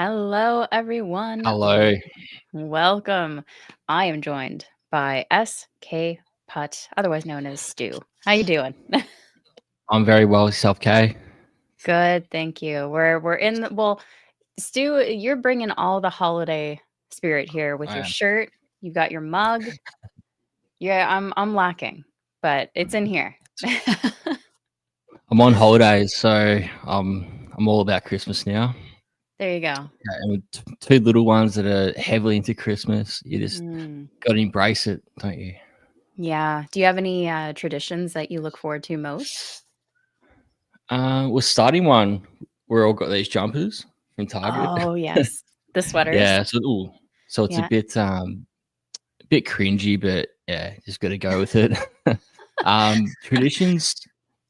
Hello, everyone. Hello. Welcome. I am joined by S.K. Putt, otherwise known as Stu. How you doing? I'm very well, self K. Good, thank you. We're in well, Stu, you're bringing all the holiday spirit here with I your am. shirt. You've got your mug. Yeah, I'm lacking, but it's in here. I'm on holidays, so I'm all about Christmas now. There you go. Yeah, and with two little ones that are heavily into Christmas, you just Mm, got to embrace it, don't you? yeah. Do you have any traditions that you look forward to most? We're starting one. We're all got these jumpers from Target. Oh, yes. The sweaters. Yeah, so it's a Yeah. bit cringy, but yeah, just got to go with it. Traditions.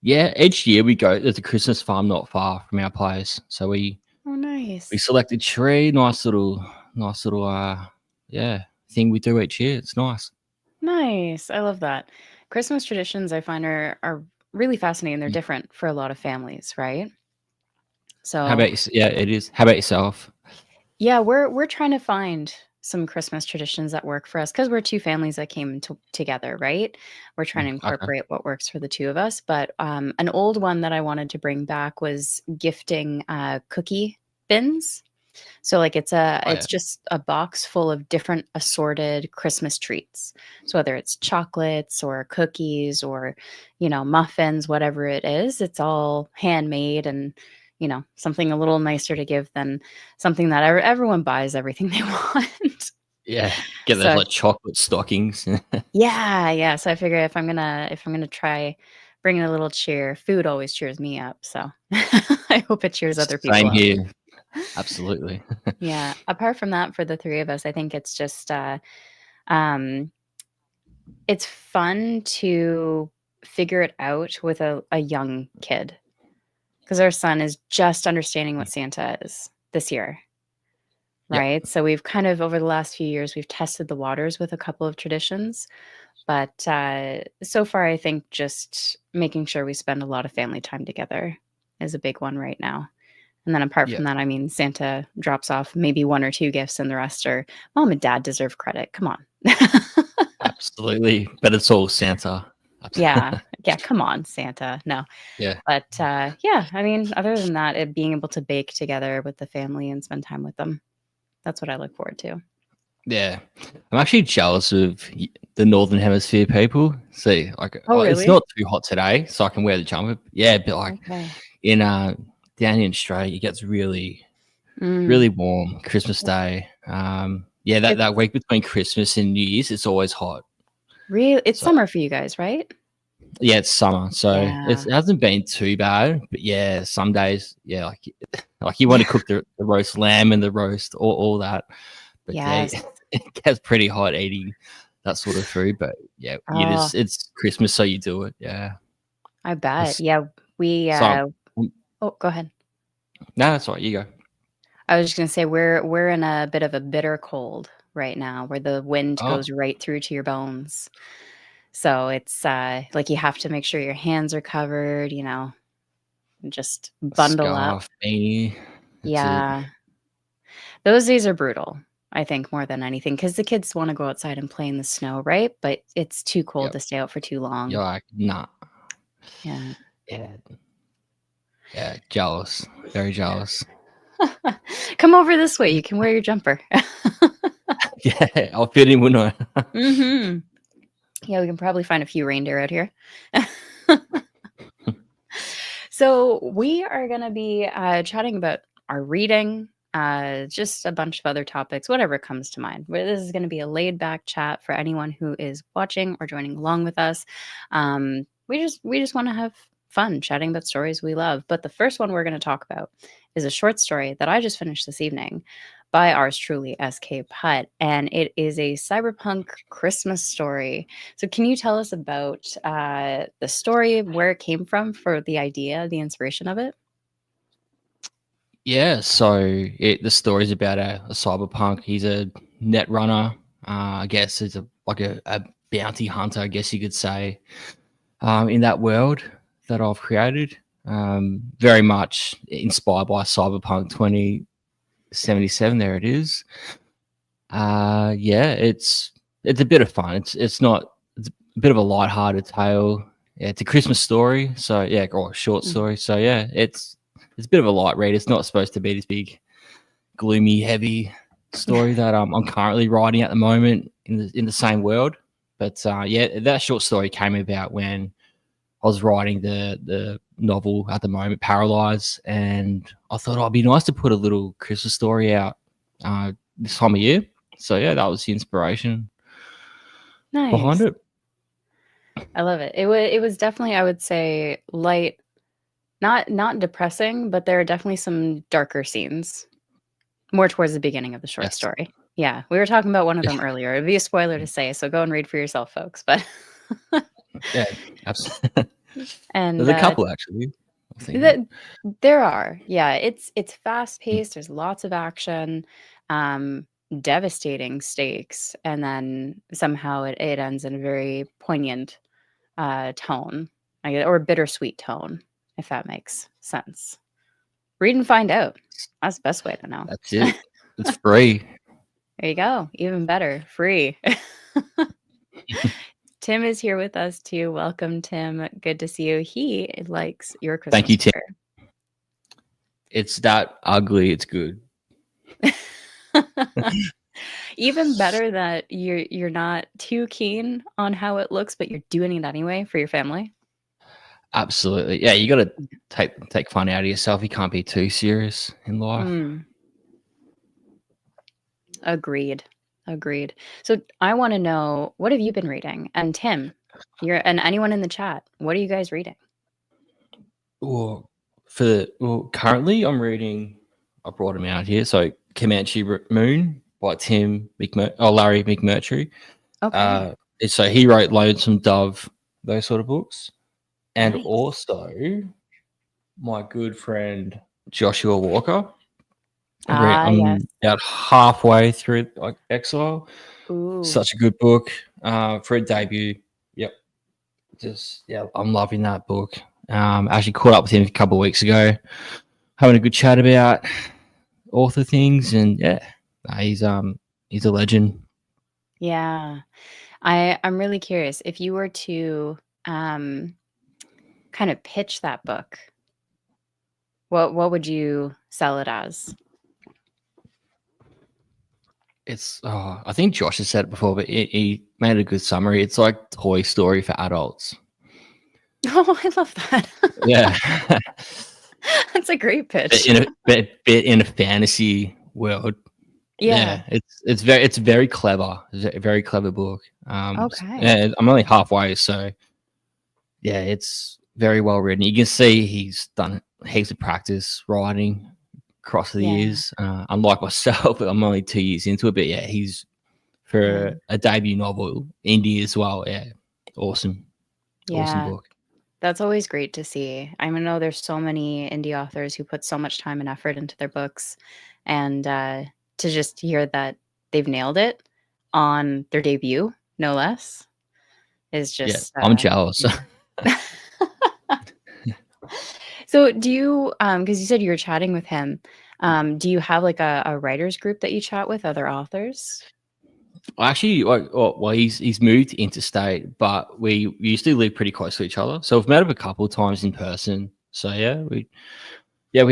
Yeah, each year we go. There's a Christmas farm not far from our place, so Oh, we nice. select a tree. Nice little yeah, thing we do each year. It's nice. Nice. I love that. Christmas traditions I find are really fascinating. They're Mm. different for a lot of families, right? How So, about yeah, it is. How about yourself? yeah, we're trying to find some Christmas traditions that work for us because we're two families that came together, right? We're trying to Okay. incorporate what works for the two of us. But an old one that I wanted to bring back was gifting cookie bins. So like Oh yeah. it's just a box full of different assorted Christmas treats. So whether it's chocolates or cookies or, muffins, whatever it is, it's all handmade and, something a little nicer to give than something that everyone buys everything they want. Yeah. Get those So like chocolate stockings. yeah, yeah. So I figure if I'm gonna try bringing a little cheer, food always cheers me up. So I hope it cheers other people Same up. here. Absolutely. Yeah. Apart from that, for the three of us, I think it's just um it's fun to figure it out with a young kid because our son is just understanding what Santa is this year, Yep. right? So we've kind of over the last few years we've tested the waters with a couple of traditions, but so far I think just making sure we spend a lot of family time together is a big one right now. And then apart Yeah. from that, I mean, Santa drops off maybe one or two gifts, and the rest are mom and dad deserve credit. Come on. Absolutely. But it's all Santa. Yeah. Yeah. Come on, Santa. No. Yeah. But yeah, I mean, other than that, being able to bake together with the family and spend time with them, that's what I look forward to. Yeah. I'm actually jealous of the Northern Hemisphere people. See, like, Oh, it's really? not too hot today, so I can wear the jumper. Yeah, but like Okay. in down in Australia, it gets really, Mm. really warm. Christmas Day. Yeah, that, It's that week between Christmas and New Year's, it's always hot. it's So summer for you guys, right? yeah, it's summer, so Yeah. it hasn't been too bad. But yeah, some days, yeah, like you want to cook the roast lamb and the roast, all that. But yeah, Yes. it gets pretty hot eating that sort of food. But yeah, you Oh, just it's Christmas, so you do it. Yeah. I bet. That's, Yeah. We so oh, go ahead. no, that's all right. You go. I was just gonna say we're in a bit of a bitter cold right now where the wind Oh, goes right through to your bones. So it's like you have to make sure your hands are covered, and just a bundle up. scarf, beanie. That's it. Yeah. Those days are brutal, I think, more than anything, because the kids want to go outside and play in the snow, right? But it's too cold Yep. to stay out for too You're long. like, nah. Yeah. Yeah. Yeah. Jealous. Very jealous. Come over this way. You can wear your jumper. Yeah. I'll fit in, wouldn't I? Mhm. Yeah, we can probably find a few reindeer out here. So we are going to be chatting about our reading, just a bunch of other topics, whatever comes to mind. This is going to be a laid back chat for anyone who is watching or joining along with us. We just want to have fun chatting about stories we love. But the first one we're going to talk about is a short story that I just finished this evening by ours truly, S.K. Putt, and it is a cyberpunk Christmas story. So, can you tell us about the story, where it came from for the idea, the inspiration of it? Yeah, so the story's about a cyberpunk. He's a net runner. I guess he's like a bounty hunter, I guess you could say, in that world that I've created. Very much inspired by Cyberpunk 77. There it is. Yeah, it's a bit of fun. It's not. It's a bit of a light-hearted tale. Yeah, it's a Christmas story. So yeah, or a short Mhm. story. So yeah, it's a bit of a light read. It's not supposed to be this big, gloomy, heavy story that I'm currently writing at the moment in the same world. But yeah, that short story came about when I was writing the novel at the moment, Paralyzed, and I thought it'd be nice to put a little Christmas story out this time of year. So yeah, that was the inspiration behind Nice. it. I love it. It was definitely, I would say, light, not depressing, but there are definitely some darker scenes more towards the beginning of the short Yes. story. Yeah, we were talking about one of them earlier. It'd be a spoiler to say, so go and read for yourself, folks. But Yeah, absolutely. and There's a couple actually. I'm thinking. the, there are, yeah, it's fast paced. There's lots of action, um, devastating stakes, and then somehow it ends in a very poignant tone, or bittersweet tone, if that makes sense. Read and find out. That's the best way to know. That's it. It's free. There you go. Even better, free. Tim is here with us too. Welcome, Tim. Good to see you. He likes your Thank Christmas you, Tim. sweater. It's that ugly. It's good. Even better that you're not too keen on how it looks, but you're doing it anyway for your family. Absolutely. Yeah, you got to take fun out of yourself. You can't be too serious in life. Mm, agreed. Agreed. So I want to know, what have you been reading? And Tim, and anyone in the chat, what are you guys reading? Well, currently I'm reading. I brought him out here. So Moon by Larry McMurtry. Okay. So he wrote Lonesome Dove, those sort of books, and Nice. also my good friend Joshua Walker. Ah, yes. I'm about halfway through like Exile. Ooh. Such a good book for a debut. Yep, just yeah, I'm loving that book. I actually caught up with him a couple of weeks ago, having a good chat about author things, and yeah, he's a legend. Yeah. I'm really curious if you were to um kind of pitch that book, what would you sell it as? It's I think Josh has said it before, but he made a good summary. It's like Toy Story for adults. Oh, I love that. Yeah, That's a great but pitch. bit in a fantasy world. Yeah. Yeah, it's very clever. It's a very clever book. Okay. And I'm only halfway, so yeah, it's very well written. You can see he's done heaps of practice writing across the Yeah. years. Unlike myself, I'm only 2 years into it, but yeah, he's Yeah. for a debut novel, indie as well. Yeah, awesome, awesome Yeah. book. That's always great to see. I know there's so many indie authors who put so much time and effort into their books, and to just hear that they've nailed it on their debut, no less, is Yeah, just I'm jealous. yeah. So do you, because you said you were chatting with him, do you have like a writers group that you chat with, other authors? Actually, well, he's moved interstate, but we used to live pretty close to each other, so we've met up a couple of times in person. So yeah, we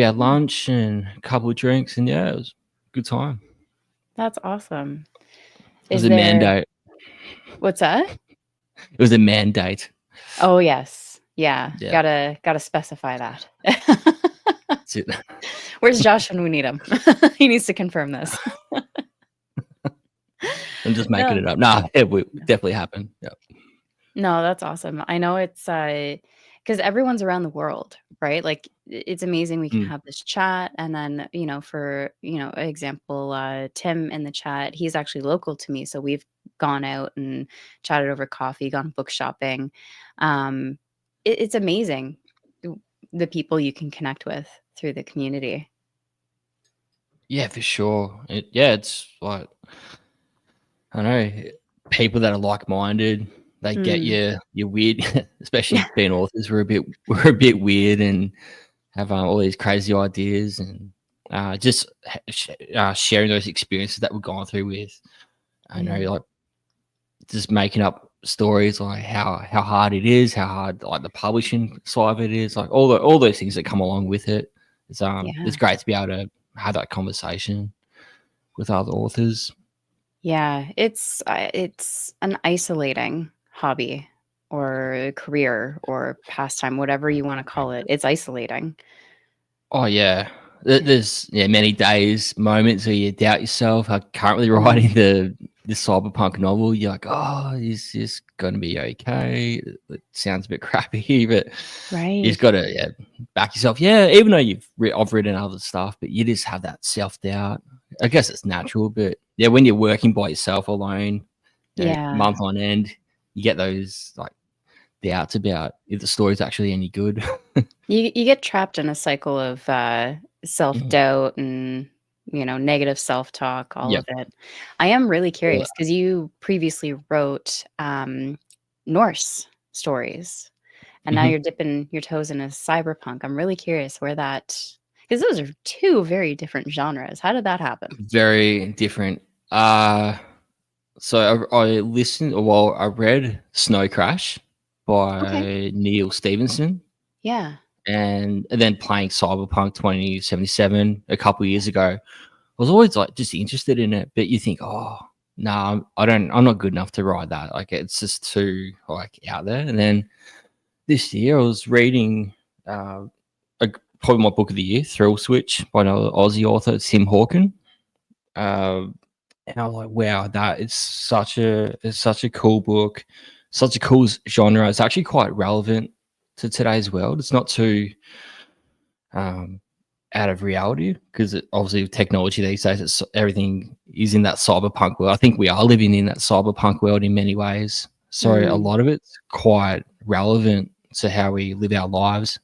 had Hmm, lunch and a couple of drinks, and yeah, it was a good time. that's awesome. It was Is a there, mandate. what's that? It was a mandate. Oh, yes. Yeah. Yeah, Gotta specify that. that's it. Where's Josh when we need him? He needs to confirm this. I'm just making No. it up. Nah, it would definitely happen. Yeah. No, that's awesome. I know it's because everyone's around the world, right? Like it's amazing we can Mm, have this chat, and then for example, Tim in the chat, he's actually local to me, so we've gone out and chatted over coffee, gone book shopping. Um, it's amazing the people you can connect with through the community. yeah, for sure. It's like I don't know people that are like minded. They get Mm. you. You're weird, especially being authors. We're a bit weird and have all these crazy ideas, and just sharing those experiences that we've gone through with, I know, Mm, like just making up stories like how hard it is, how hard like the publishing side of it is, like all those things that come along with it. It's yeah. great to be able to have that conversation with other authors. Yeah, it's an isolating hobby or career or pastime, whatever you wanna call it. It's isolating. Oh yeah. There's many days, moments where you doubt yourself. Like currently Mm, writing the cyberpunk novel, you're like, oh, is this gonna be okay? It sounds a bit crappy, but you right. just gotta back yourself. Yeah, even though I've written other stuff, but you just have that self doubt. I guess it's natural, but yeah, when you're working by yourself alone, Yeah. month on end, you get those like doubts about if the story's actually any good. You get trapped in a cycle of, Mhm. self-doubt and, negative self-talk, all Yeah. of it. I am really All curious because you previously wrote, Norse stories, and now Mhm. you're dipping your toes into cyberpunk. I'm really curious where that, because those are 2 very different genres. How did that happen? Very different. Uh, so I listened, well, I read Snow Crash Okay. by Neil Stevenson, Yeah. and then playing Cyberpunk 2077 a couple of years ago. I was always like just interested in it, but you think, oh, no, I don't, I'm not good enough to write that. Like it's just too like out there. And then this year I was reading uh, probably my book of the year, Thrill Switch by another Aussie author, Tim Hawkin. Uh, and I was like, wow, that is such a cool book, such a cool genre. It's actually quite relevant to today's world. It's not too um, out of reality because obviously with technology these days, everything is in that cyberpunk world. I think we are living in that cyberpunk world in many ways. So a Mm, lot of it's quite relevant to how we live our lives.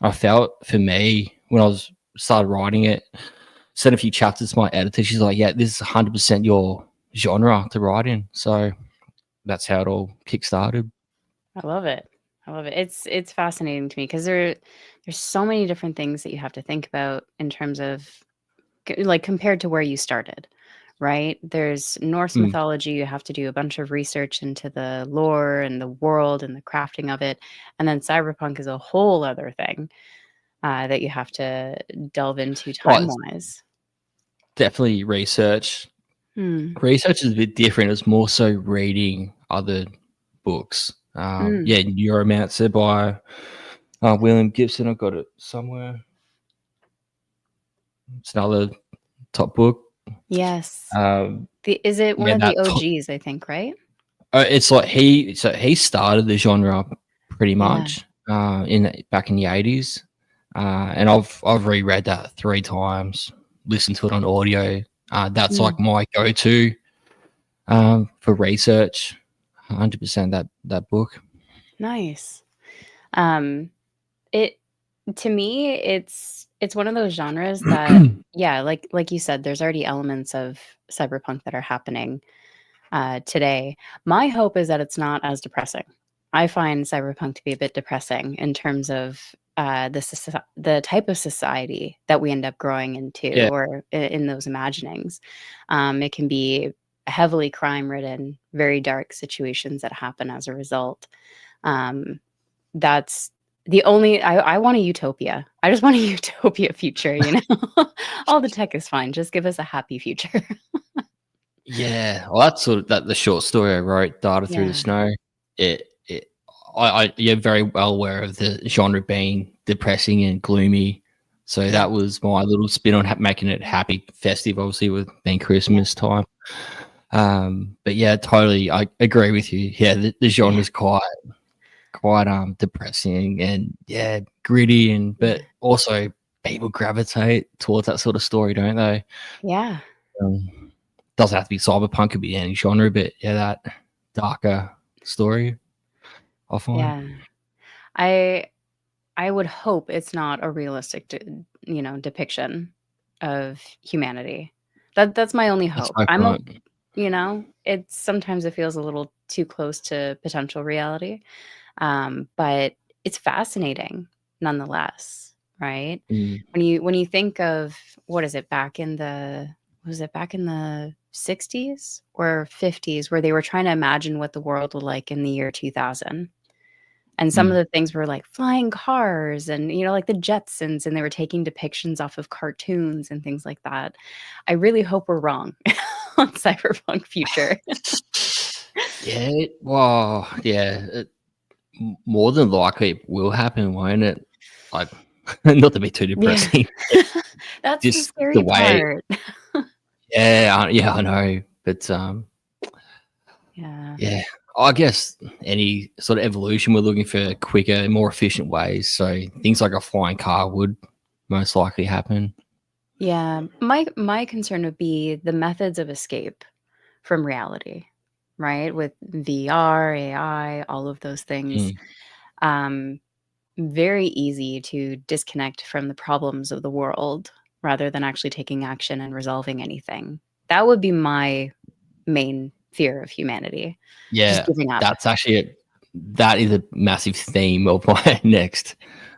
I felt for me when I was started writing it, sent a few chapters to my editor. She's like, "Yeah, this is 100% your genre to write in." So that's how it all kick-started. I love it. I love it. It's fascinating to me because there's so many different things that you have to think about in terms of like compared to where you started, right? There's Norse Mm. mythology, you have to do a bunch of research into the lore and the world and the crafting of it. And then cyberpunk is a whole other thing that you have to delve into Oh, time it's wise. definitely research. Hmm. Research is a bit different. It's more so reading other books. Mm. Yeah, Neuromancer by William Gibson. I've got it somewhere. It's another top book. Yes. Um, Is it one yeah, of the that OGs, I think, right? it's like he started the genre pretty Yeah. much in back in the 80s, and I've reread that 3 times, listened to it on audio. That's like Mm. my go-to for research. 100% that book. Nice. Um, it to me, it's one of those genres that yeah, like you said, there's already elements of cyberpunk that are happening, today. My hope is that it's not as depressing. I find cyberpunk to be a bit depressing in terms of, the type of society that we end up growing into Yeah. or in those imaginings. It can be heavily crime-ridden, very dark situations that happen as a result. Um, that's the only I want a utopia. I just want a utopia future, you know? All the tech is fine, just give us a happy future. Yeah, well, that's sort of that the short story I wrote, "Data Through the Yeah, Snow." It I you're very well aware of the genre being depressing and gloomy, so yeah, that was my little spin on making it happy, festive, obviously, with being yeah, Christmas time. But yeah, totally, I agree with you. Yeah, the yeah, genre's quite, depressing and, yeah, gritty and yeah, but also people gravitate towards that sort of story, don't they? yeah, Doesn't have to be cyberpunk, could be any genre, but yeah, that darker story, I find. yeah. I I would hope it's not a realistic depiction of humanity. That's my only Let's hope. hope not. It's sometimes it feels a little too close to potential reality, but it's fascinating nonetheless, right? Mm, When you think of what is it back in the was it back in the 60s or 50s where they were trying to imagine what the world would like in the year 2000. And some of mm. the things were like flying cars and, like the Jetsons, and they were taking depictions off of cartoons and things like that. I really hope we're wrong on cyberpunk future. Yeah, well, yeah, more than likely it will happen, won't it? Like, not to be too Yeah. depressing, but That's the just the scary way. part. Yeah, I know, but Yeah. yeah, I guess any sort of evolution, we're looking for quicker, more efficient ways. So things like a flying car would most likely happen. Yeah. My concern would be the methods of escape from reality, right? With VR, AI, all of those things. Mm. Um, Very easy to disconnect from the problems of the world rather than actually taking action and resolving anything. That would be my main fear of humanity, just Yeah, giving up. that's actually that is a massive theme of my next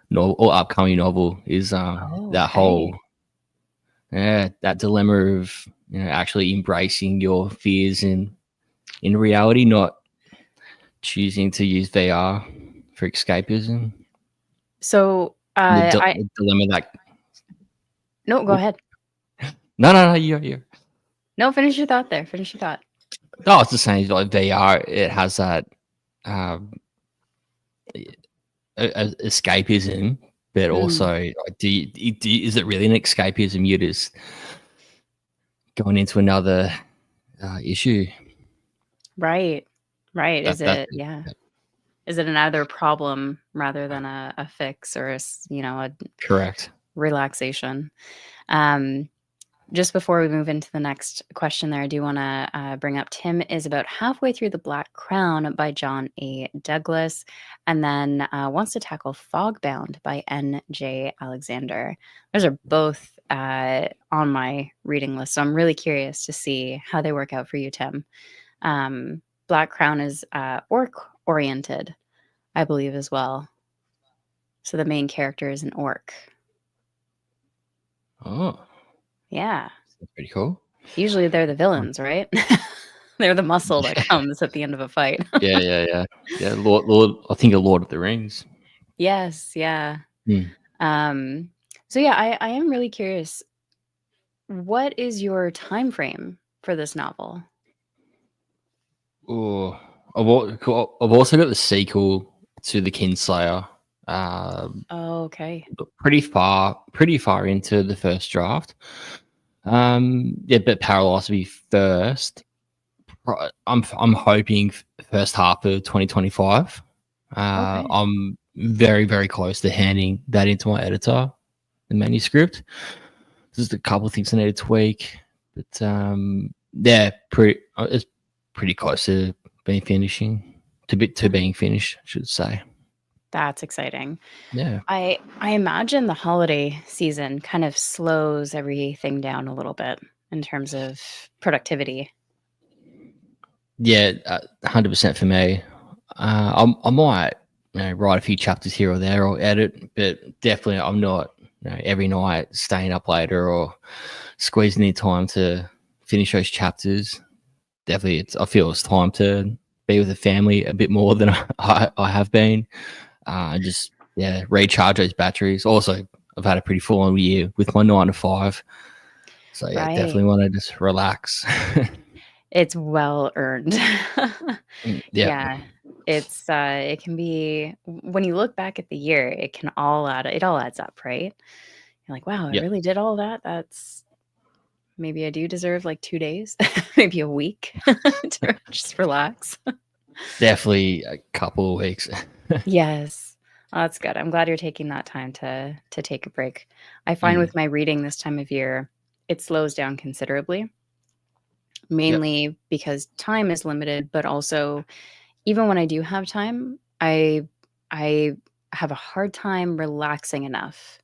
novel or upcoming novel is Oh, that okay. whole that dilemma of actually embracing your fears in reality, not choosing to use VR for escapism. So, I The dilemma that no, go oop, ahead. no, you. No, finish your thought there. Finish your thought. No, it's the same. Like VR, it has that um, escapism, but Mm, also, like, is it really an escapism? You're just going into another issue. right. Right. Is That's it yeah. Is it another problem rather than a fix or a correct. relaxation? Um, Just before we move into the next question there, I do want to bring up Tim is about halfway through The Black Crown by John A. Douglas, and then wants to tackle Fogbound by N.J. Alexander. Those are both on my reading list, so I'm really curious to see how they work out for you, Tim. Black Crown is orc oriented, I believe, as well. So the main character is an orc. Oh, Yeah. that's pretty cool. Usually they're the Um, villains, right? They're the muscle that comes at the end of a fight. yeah. Lord. I think a Lord of the Rings. Yes, yeah. Hmm. Um, so yeah, I am really curious, what is your time frame for this novel? Oh, I've also got the sequel to the Kinslayer. Oh, okay. Pretty far into the first draft. Yeah, but Paralyze will be first. I'm hoping first half of 2025. Okay. I'm very close to handing that into my editor, the manuscript. Just a couple of things I need to tweak, but yeah, it's pretty close to being finished, I should say. That's exciting. Yeah, I imagine the holiday season kind of slows everything down a little bit in terms of productivity. yeah, 100% for me. I might write a few chapters here or there or edit, but definitely I'm not every night staying up later or squeezing in time to finish those chapters. Definitely, I feel it's time to be with the family a bit more than I have been. And just recharge those batteries. Also, I've had a pretty full on year with my 9 to 5, so yeah, Right. definitely want to just relax. It's well earned. Yeah, Yeah. It can be when you look back at the year, it all adds up, right? You're like, "Wow, I yeah, really did all that? That's maybe I do deserve, like, 2 days, maybe a week to just relax." definitely a couple of weeks. Yes. Oh, that's good. I'm glad you're taking that time to take a break. I find Mm, with my reading this time of year, it slows down considerably, yep. mainly because time is limited, but also even when I do have time, I have a hard time relaxing enough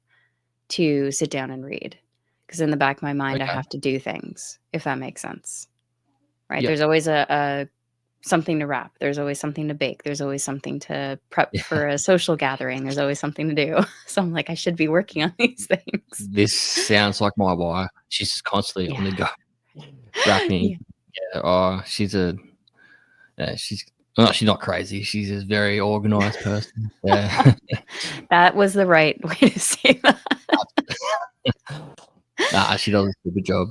to sit down and read, because in the back of my mind, I Okay. have to do things, if that makes sense, right? Yep. There's always a something to wrap. There's always something to bake. There's always something to prep Yeah. for a social gathering. There's always something to do. So I'm like, I should be working on these things. This sounds like my wife. She's just constantly on Yeah. the go, wrapping. Yeah. Yeah. Oh, she's well, she's not crazy. She's a very organized person. Yeah. That was the right way to say that. Nah, she does a super job.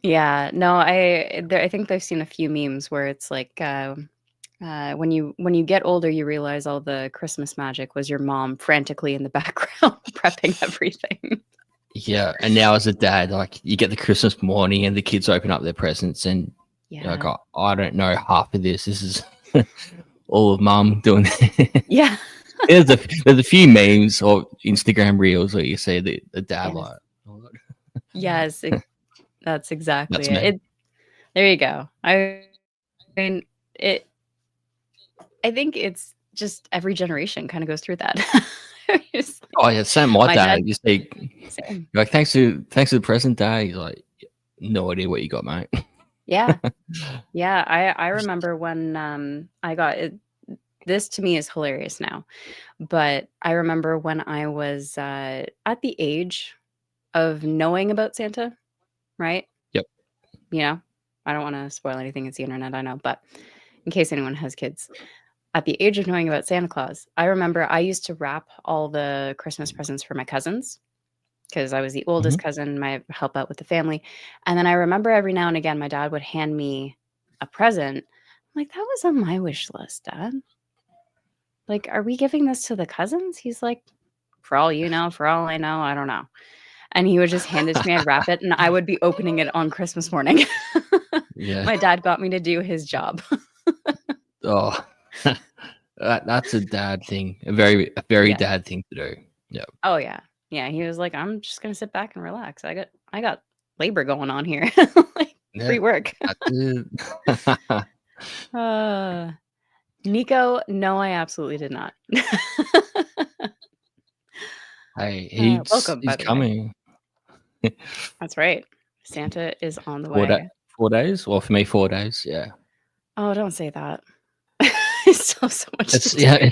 Yeah. No, I think I've seen a few memes where it's like, when you get older, you realize all the Christmas magic was your mom frantically in the background prepping everything. Yeah, and now as a dad, like you get the Christmas morning and the kids open up their presents, and you're like, Yeah. oh, I don't know half of this. This is all of mum doing. Yeah. there's a few memes or Instagram reels where you see the dad Yes. like, oh, Yes. That's exactly that's it. me. There you go. I mean, it. I think it's just every generation kind of goes through that. It's like, Oh yeah, same my my dad. dad, You see, same. you're like thanks to the present day. He's like, no idea what you got, mate. Yeah, yeah. I remember when I got it. This to me is hilarious now, but I remember when I was at the age of knowing about Santa, right? Yep. You know, I don't want to spoil anything. It's the internet, I know, but in case anyone has kids, at the age of knowing about Santa Claus, I remember I used to wrap all the Christmas presents for my cousins because I was the Hmm. oldest cousin, my help out with the family. And then I remember every now and again, my dad would hand me a present. I'm like, that was on my wish list, Dad. Like, are we giving this to the cousins? He's like, for all you know, for all I know, I don't know. And he would just hand it to me. I'd wrap it and I would be opening it on Christmas morning. Yeah. My dad got me to do his job. Oh, that's a dad thing. A very Yeah. dad thing to do. Yeah. Oh yeah. Yeah, he was like, "I'm just gonna sit back and relax. I got labor going on here." Like, Yeah. free work. That's it. Uh, Nico, no, I absolutely did not. Hey, he's Welcome, by he's the way. coming. That's right. Santa is on the 4 da way. 4 days? Well, for me, 4 days, yeah. Oh, don't say that. I still have so much to It's yeah, do.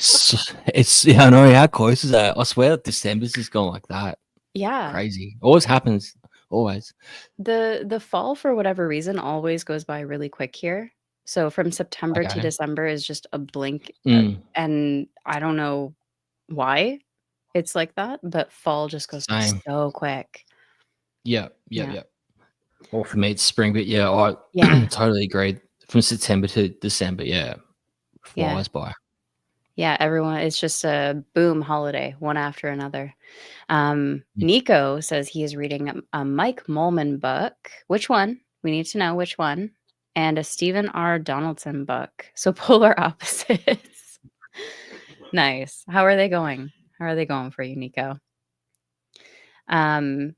it's yeah, I know, how close is that? I swear December's just gone like that. Yeah. Crazy. Always happens, always. The fall, for whatever reason, always goes by really quick here. So from September to Okay. December is just a blink, Mm, and I don't know why it's like that, but fall just goes by same. so quick. Yeah, yeah, Yeah. yeah. Well, for me, it's spring, but yeah, I Yeah. totally agree. From September to December, yeah, Yeah. flies by. Yeah, everyone it's just a boom holiday, one after another. Mm. Nico says he is reading a Mike Molman book. Which one? We need to know which one. And a Stephen R. Donaldson book. So polar opposites. Nice. How are they going? How are they going for you, Nico? Um,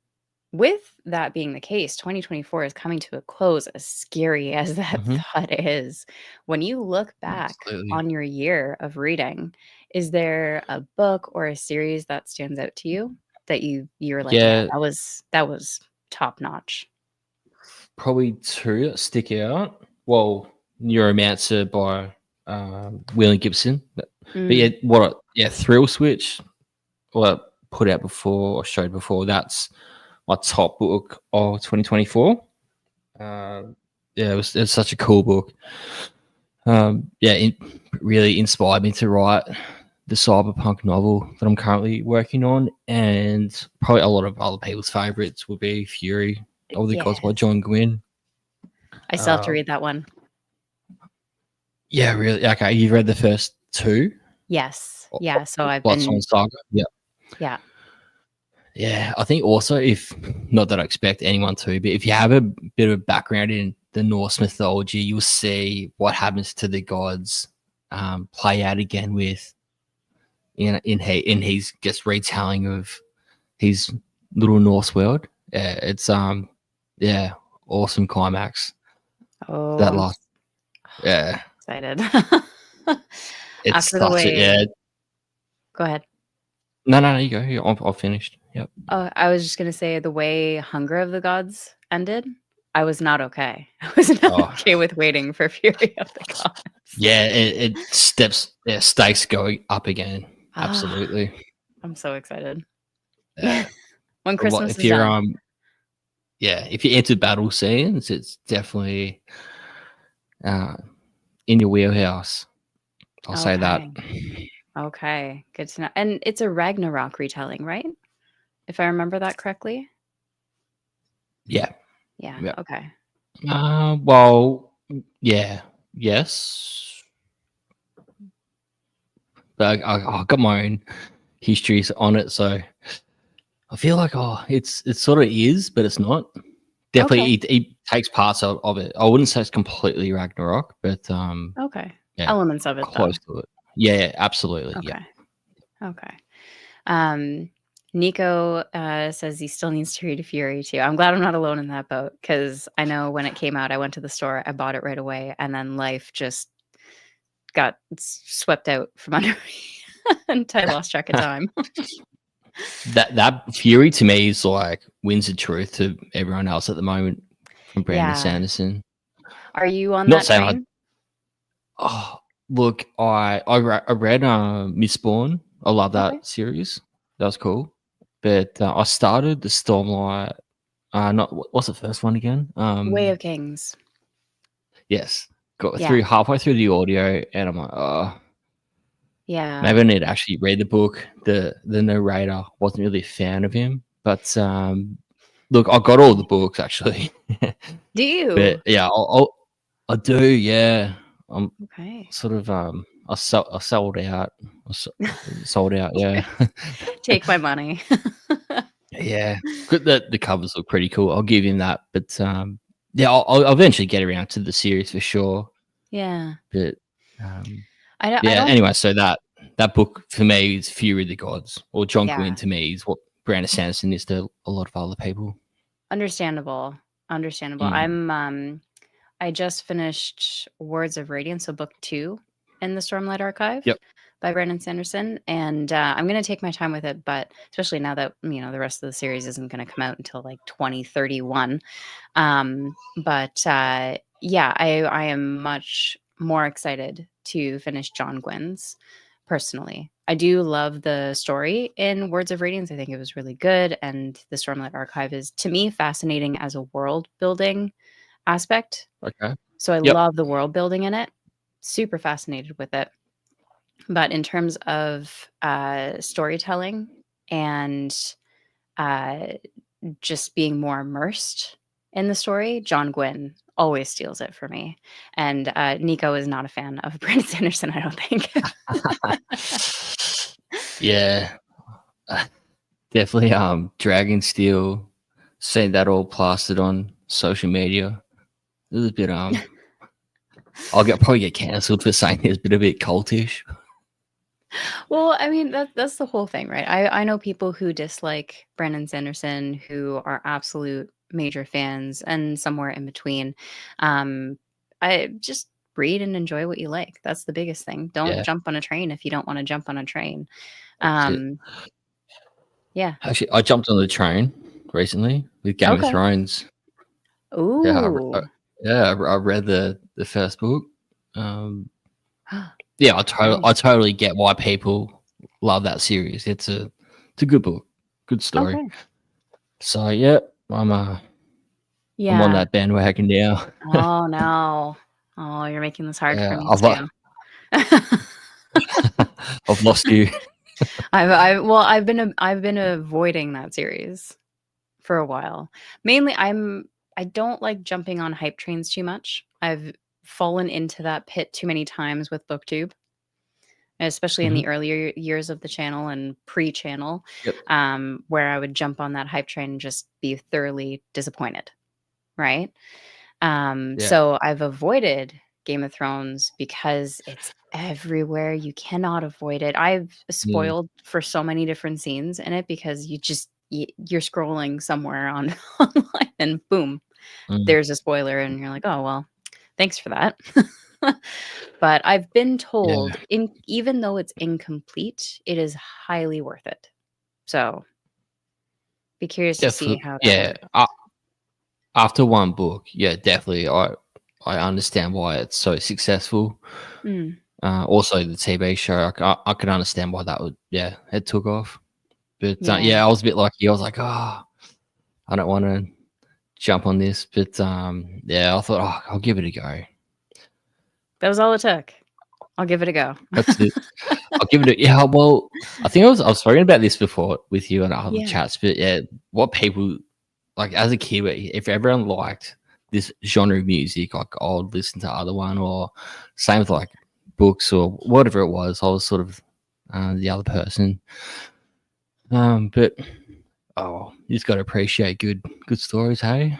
with that being the case, 2024 is coming to a close, as scary as that Mhm. thought is. When you look back Absolutely. on your year of reading, is there a book or a series that stands out to you that you're like, yeah, Yeah, that was top notch? probably 2 that stick out. Well, Neuromancer by, William Gibson, but yeah, Mm, Thrill Switch, what I put out before or showed before, that's my top book of 2024. Yeah, it was such a cool book. Yeah, it really inspired me to write the cyberpunk novel that I'm currently working on, and probably a lot of other people's favorites would be Fury of the Gods by yes. John Gwynne. I still have to Um, read that one. yeah, really. Okay, you've read the first two, Yes. Yeah. So I've Bloodstone been, Saga. Yeah, yeah. yeah. I think also, if not that I expect anyone to, but if you have a bit of a background in the Norse mythology, you'll see what happens to the gods play out again with in his just retelling of his little Norse world. Yeah, it's yeah, awesome climax. Oh, That last, yeah, excited. it's After the such a way, yeah. go ahead. No, no, no, you go. I've finished. Yep. Oh, I was just gonna say the way Hunger of the Gods ended, I was not okay. I was not Oh, okay with waiting for Fury of the Gods. yeah, it steps, yeah, stakes going up again. Ah, Absolutely. I'm so excited. Yeah. When So what Christmas if is you're done. yeah, if you're into battle scenes, it's definitely uh in your wheelhouse. I'll say that. Okay. Okay. Good to know. And it's a Ragnarok retelling, right? If I remember that correctly? Yeah. Yeah. Yeah. Okay. Well, yeah, yes, but I got my own histories on it, so I feel like it sort of is, but it's not. Definitely, Okay. it takes parts of it. I wouldn't say it's completely Ragnarok, but Okay. yeah, Elements of it though. close to it. Yeah, yeah, absolutely. Yeah, Okay. Okay. Um, Nico says he still needs to read Fury too. I'm glad I'm not alone in that boat because I know when it came out, I went to the store, I bought it right away, and then life just got swept out from under me, and I lost track of time. that Fury to me is like wins the truth to everyone else at the moment from Brandon Yeah. Sanderson. Are you on Not that saying I train? Oh, look, I read Mistborn. I love Okay. that series. That was cool. But I started the Stormlight. Not what's the first one again? Way of Kings. Yes, got Yeah. through halfway through the audio, and I'm like, oh, Yeah. maybe I need to actually read the book. The narrator wasn't really a fan of him, but look, I got all the books actually. Do you? But yeah, I do. Yeah, I'm Okay. sort of I sold out. Sold out. Yeah, Take my money. yeah. Good that the covers look pretty cool. I'll give him that. But yeah, I'll eventually get around to the series for sure. Yeah. But um, I yeah. don't Anyway, so that book for me is Fury of the Gods, or John Gwynne yeah. to me is what Brandon Sanderson is to a lot of other people. Understandable. Understandable. Mm. I just finished Words of Radiance, so book 2 in the Stormlight Archive Yep. by Brandon Sanderson, and, I'm gonna take my time with it, but especially now that, the rest of the series isn't gonna come out until, like, 2031. But, yeah, I am much more excited to finish John Gwyn's, personally. I do love the story in Words of Radiance, I think it was really good, and the Stormlight Archive is, to me, fascinating as a world building aspect. Okay. So I Yep. love the world building in it. Super fascinated with it. But in terms of storytelling and uh, just being more immersed in the story, John Gwynne always steals it for me. And Nico is not a fan of Brandon Sanderson, I don't think. Yeah. Definitely, Dragon Steel, seeing that all plastered on social media. It was a bit, probably get cancelled for saying it's a bit cultish. Well, I mean, that's the whole thing, right? I know people who dislike Brandon Sanderson who are absolute major fans and somewhere in between. I just read and enjoy what you like. That's the biggest thing. Don't Yeah, jump on a train if you don't want to jump on a train. that's it. Um, yeah. Actually, I jumped on the train recently with Game of Okay. Thrones. Yeah, Ooh. I read the first book. Um, yeah, I Nice. totally get why people love that series. It's a good book, good story. Okay. So yeah, I'm on Yeah. that bandwagon now. Oh no. Oh, you're making this hard for Yeah, me too. I've lost you. I've been avoiding that series for a while. Mainly, I don't like jumping on hype trains too much. I've fallen into that pit too many times with BookTube, especially in the Mhm. earlier years of the channel and pre-channel, Yep. where I would jump on that hype train and just be thoroughly disappointed, right? Yeah. So I've avoided Game of Thrones because it's everywhere. You cannot avoid it. I've Mm, spoiled for so many different scenes in it because you're scrolling somewhere on online and boom, mm. there's a spoiler and you're like, "Oh, well, thanks for that." But I've been told Yeah, even though it's incomplete, it is highly worth it. So, be curious to see definitely. how that Yeah, works. after one book, yeah, definitely, I understand why it's so successful. Mm, Also, the TV show, I can understand why that would, yeah, it took off. But yeah, yeah, I was a bit lucky. I was like, I don't want to jump on this, but yeah, I thought, I'll give it a go. that was all it took. I'll give it a go. That's it. I'll give it a yeah. Well, I think I was talking about this before with you and other Yeah. chats, but yeah, what people like as a kid, if everyone liked this genre of music, like I would listen to other one, or same with like books or whatever it was. I was sort of the other person. But you just got to appreciate good stories, hey?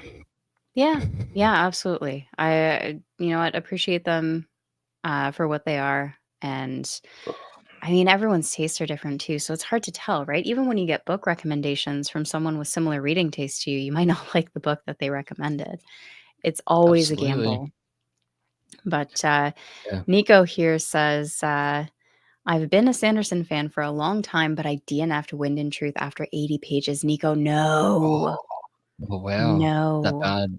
Yeah. Yeah, absolutely. You know what, appreciate them, for what they are, and I mean, everyone's tastes are different too, so it's hard to tell, right? Even when you get book recommendations from someone with similar reading taste to you, you might not like the book that they recommended. It's always a Absolutely. gamble. But, Yeah. Nico here says, "I've been a Sanderson fan for a long time, but I DNF'd Wind and Truth after 80 pages." Nico, no. Oh, oh wow, that No. bad.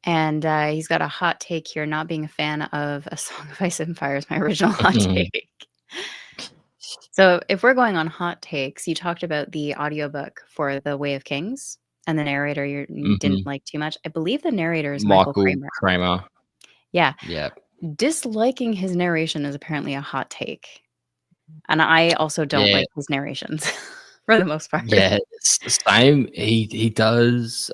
And, he's got a hot take here, "Not being a fan of A Song of Ice and Fire is my original hot take." So, if we're going on hot takes, you talked about the audiobook for The Way of Kings, and the narrator you didn't Hmm. like too much. I believe the narrator is Michael Michael Kramer. Kramer. Yeah. Yeah. Disliking his narration is apparently a hot take, and I also don't Yeah. like his narrations for the most part. Yeah, same. He does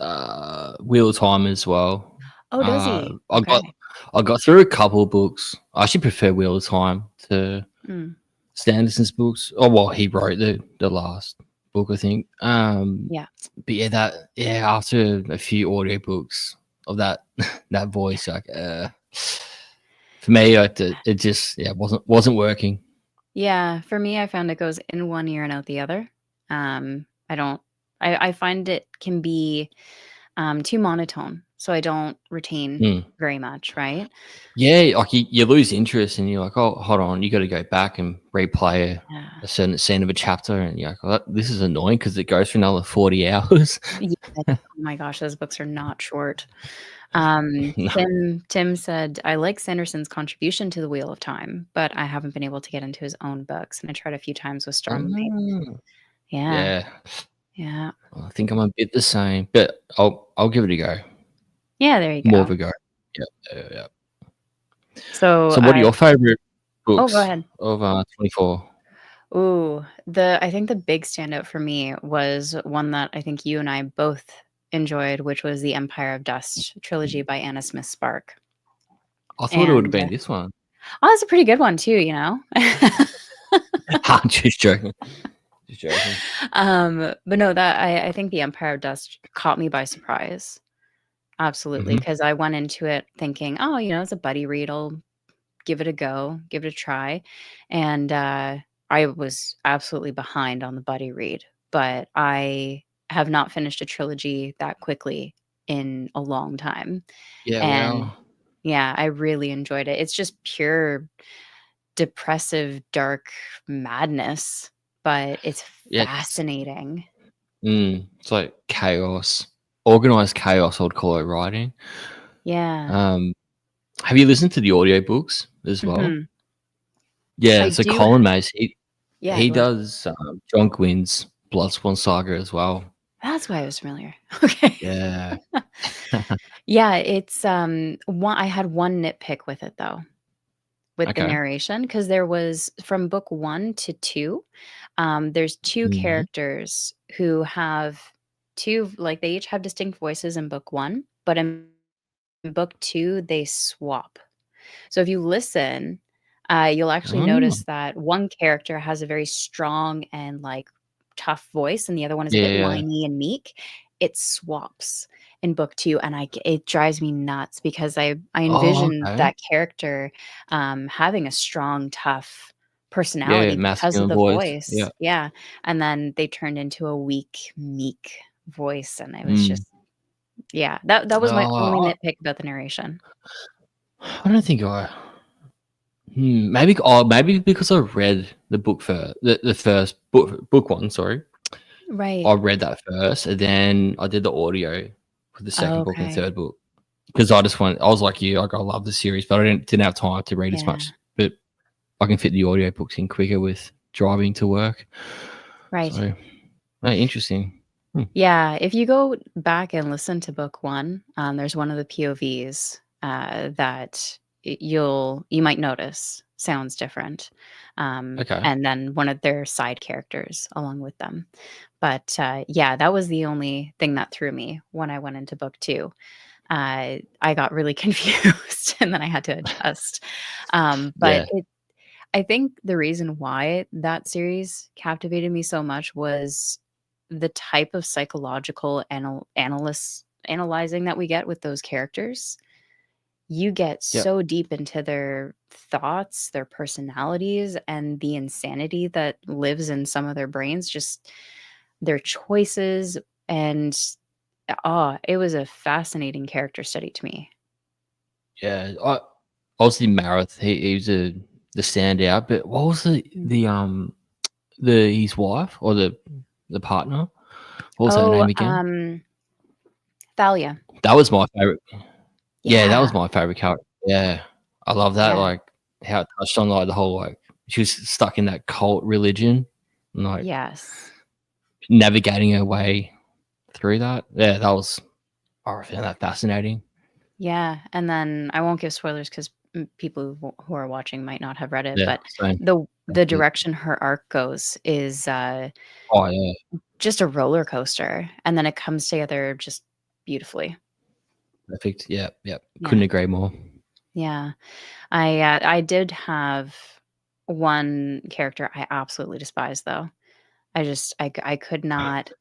Wheel of Time as well. Oh, does he? I got Okay. I got through a couple of books. I actually prefer Wheel of Time to Mm, Sanderson's books. Oh well, he wrote the last book, I think. yeah. But yeah, after a few audiobooks of that that voice, like for me, it just wasn't working. Yeah, for me, I found it goes in one ear and out the other. I don't I find it can be, too monotone, so I don't retain Mm. very much, right? Yeah, like you lose interest and you're like, oh, hold on, you got to go back and replay Yeah. a certain scene of a chapter, and you're like, oh, this is annoying because it goes for another 40 hours. Yeah. Oh my gosh, those books are not short. No. Tim said, "I like Sanderson's contribution to the Wheel of Time, but I haven't been able to get into his own books, and I tried a few times with Stormlight." Ah, Yeah, yeah, yeah. I think I'm a bit the same, but I'll give it a go, Yeah, there you more of go. a go. Yeah, yeah, yeah. So, So, what are your favorite oh, go books ahead. of 24? Ooh, I think the big standout for me was one that I think you and I both enjoyed, which was the Empire of Dust trilogy by Anna Smith Spark. I thought it would have And, been this one. oh, that's a pretty good one too, you know? I'm just joking. Just joking. But no, that I think the Empire of Dust caught me by surprise. Absolutely, Hmm. because I went into it thinking, "Oh, you know, it's a buddy read, I'll give it a go, give it a try." And, I was absolutely behind on the buddy read, but I have not finished a trilogy that quickly in a long time. Yeah, And well, yeah, I really enjoyed it. It's just pure depressive, dark madness, but it's yeah, fascinating. it's like chaos, organized chaos. I'd call it writing. Yeah. Um, have you listened to the audiobooks as well? Mhm. Yeah, I so do Colin Mace, he Yeah, he go ahead. does John Gwynn's Bloodsworn Saga as well. That's why I was familiar. Okay. Yeah. Yeah, it's, one I had one nitpick with it, though, with the Okay. narration, because there was from book 1 to 2, there's 2 Mhm. characters who have 2 like, they each have distinct voices in book 1, but in book 2, they swap. So if you listen, you'll actually Oh, notice that one character has a very strong and, like, tough voice, and the other one is a yeah, bit yeah. whiny and meek. It swaps in book 2, and it drives me nuts because I Oh, envision okay. that character, having a strong, tough Yeah, personality because of masculine the voice. voice. Yeah. Yeah, and then they turned into a weak, meek voice, and it was Mm. just yeah, that was my only Oh, nitpick about the narration. I don't think maybe because I read the book first, the first book one, sorry. Right. I read that first, and then I did the audio for the second book and Okay. third book because I was like you, like I love the series, but I didn't have time to read as Yeah. much. But I can fit the audiobooks in quicker with driving to work. Right. So, interesting. Hmm. Yeah, if you go back and listen to book 1, there's one of the POVs, that you might notice sounds different, Okay. and then one of their side characters along with them. But, yeah, that was the only thing that threw me when I went into book 2. I got really confused, and then I had to adjust. But Yeah. I think the reason why that series captivated me so much was the type of psychological analyzing that we get with those characters. You get Yep. so deep into their thoughts, their personalities, and the insanity that lives in some of their brains, just their choices, and, it was a fascinating character study to me. Yeah. Obviously Marath, he was the standout, but what was Mm. the his wife or the partner? What was her Oh, name again? Thalia. That was my favorite. Yeah, that was Yeah, my favorite character. Yeah, I love that. yeah, Like how it touched on like the whole like she was stuck in that cult religion, and like yes. navigating her way through that. Yeah, that was I found that fascinating. Yeah, and then I won't give spoilers 'cause people who are watching might not have read it, Yeah, but same. the Yeah. direction her arc goes is, Oh yeah, just a roller coaster, and then it comes together just beautifully. perfect. Yeah, yeah. Yeah, Couldn't agree more. yeah. I did have one character I absolutely despise, though. I could not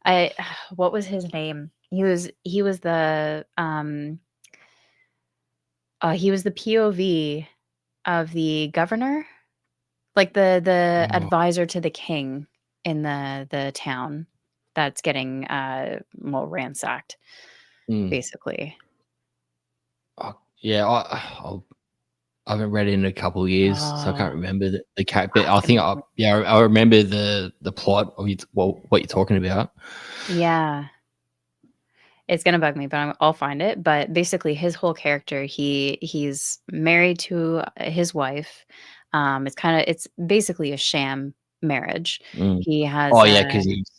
I what was his name? He was the POV of the governor? Like the Oh, advisor to the king in the town that's getting, well, ransacked, mm. basically. Yeah. I haven't read it in a couple of years, so I Oh, can't remember the cat. But it's I gonna think bug me. I remember the plot of what you're talking about. Yeah, it's gonna bug me, but I'll find it, but basically his whole character, he's married to, his wife, it's basically a sham marriage. Mm. He has Oh yeah, a because he's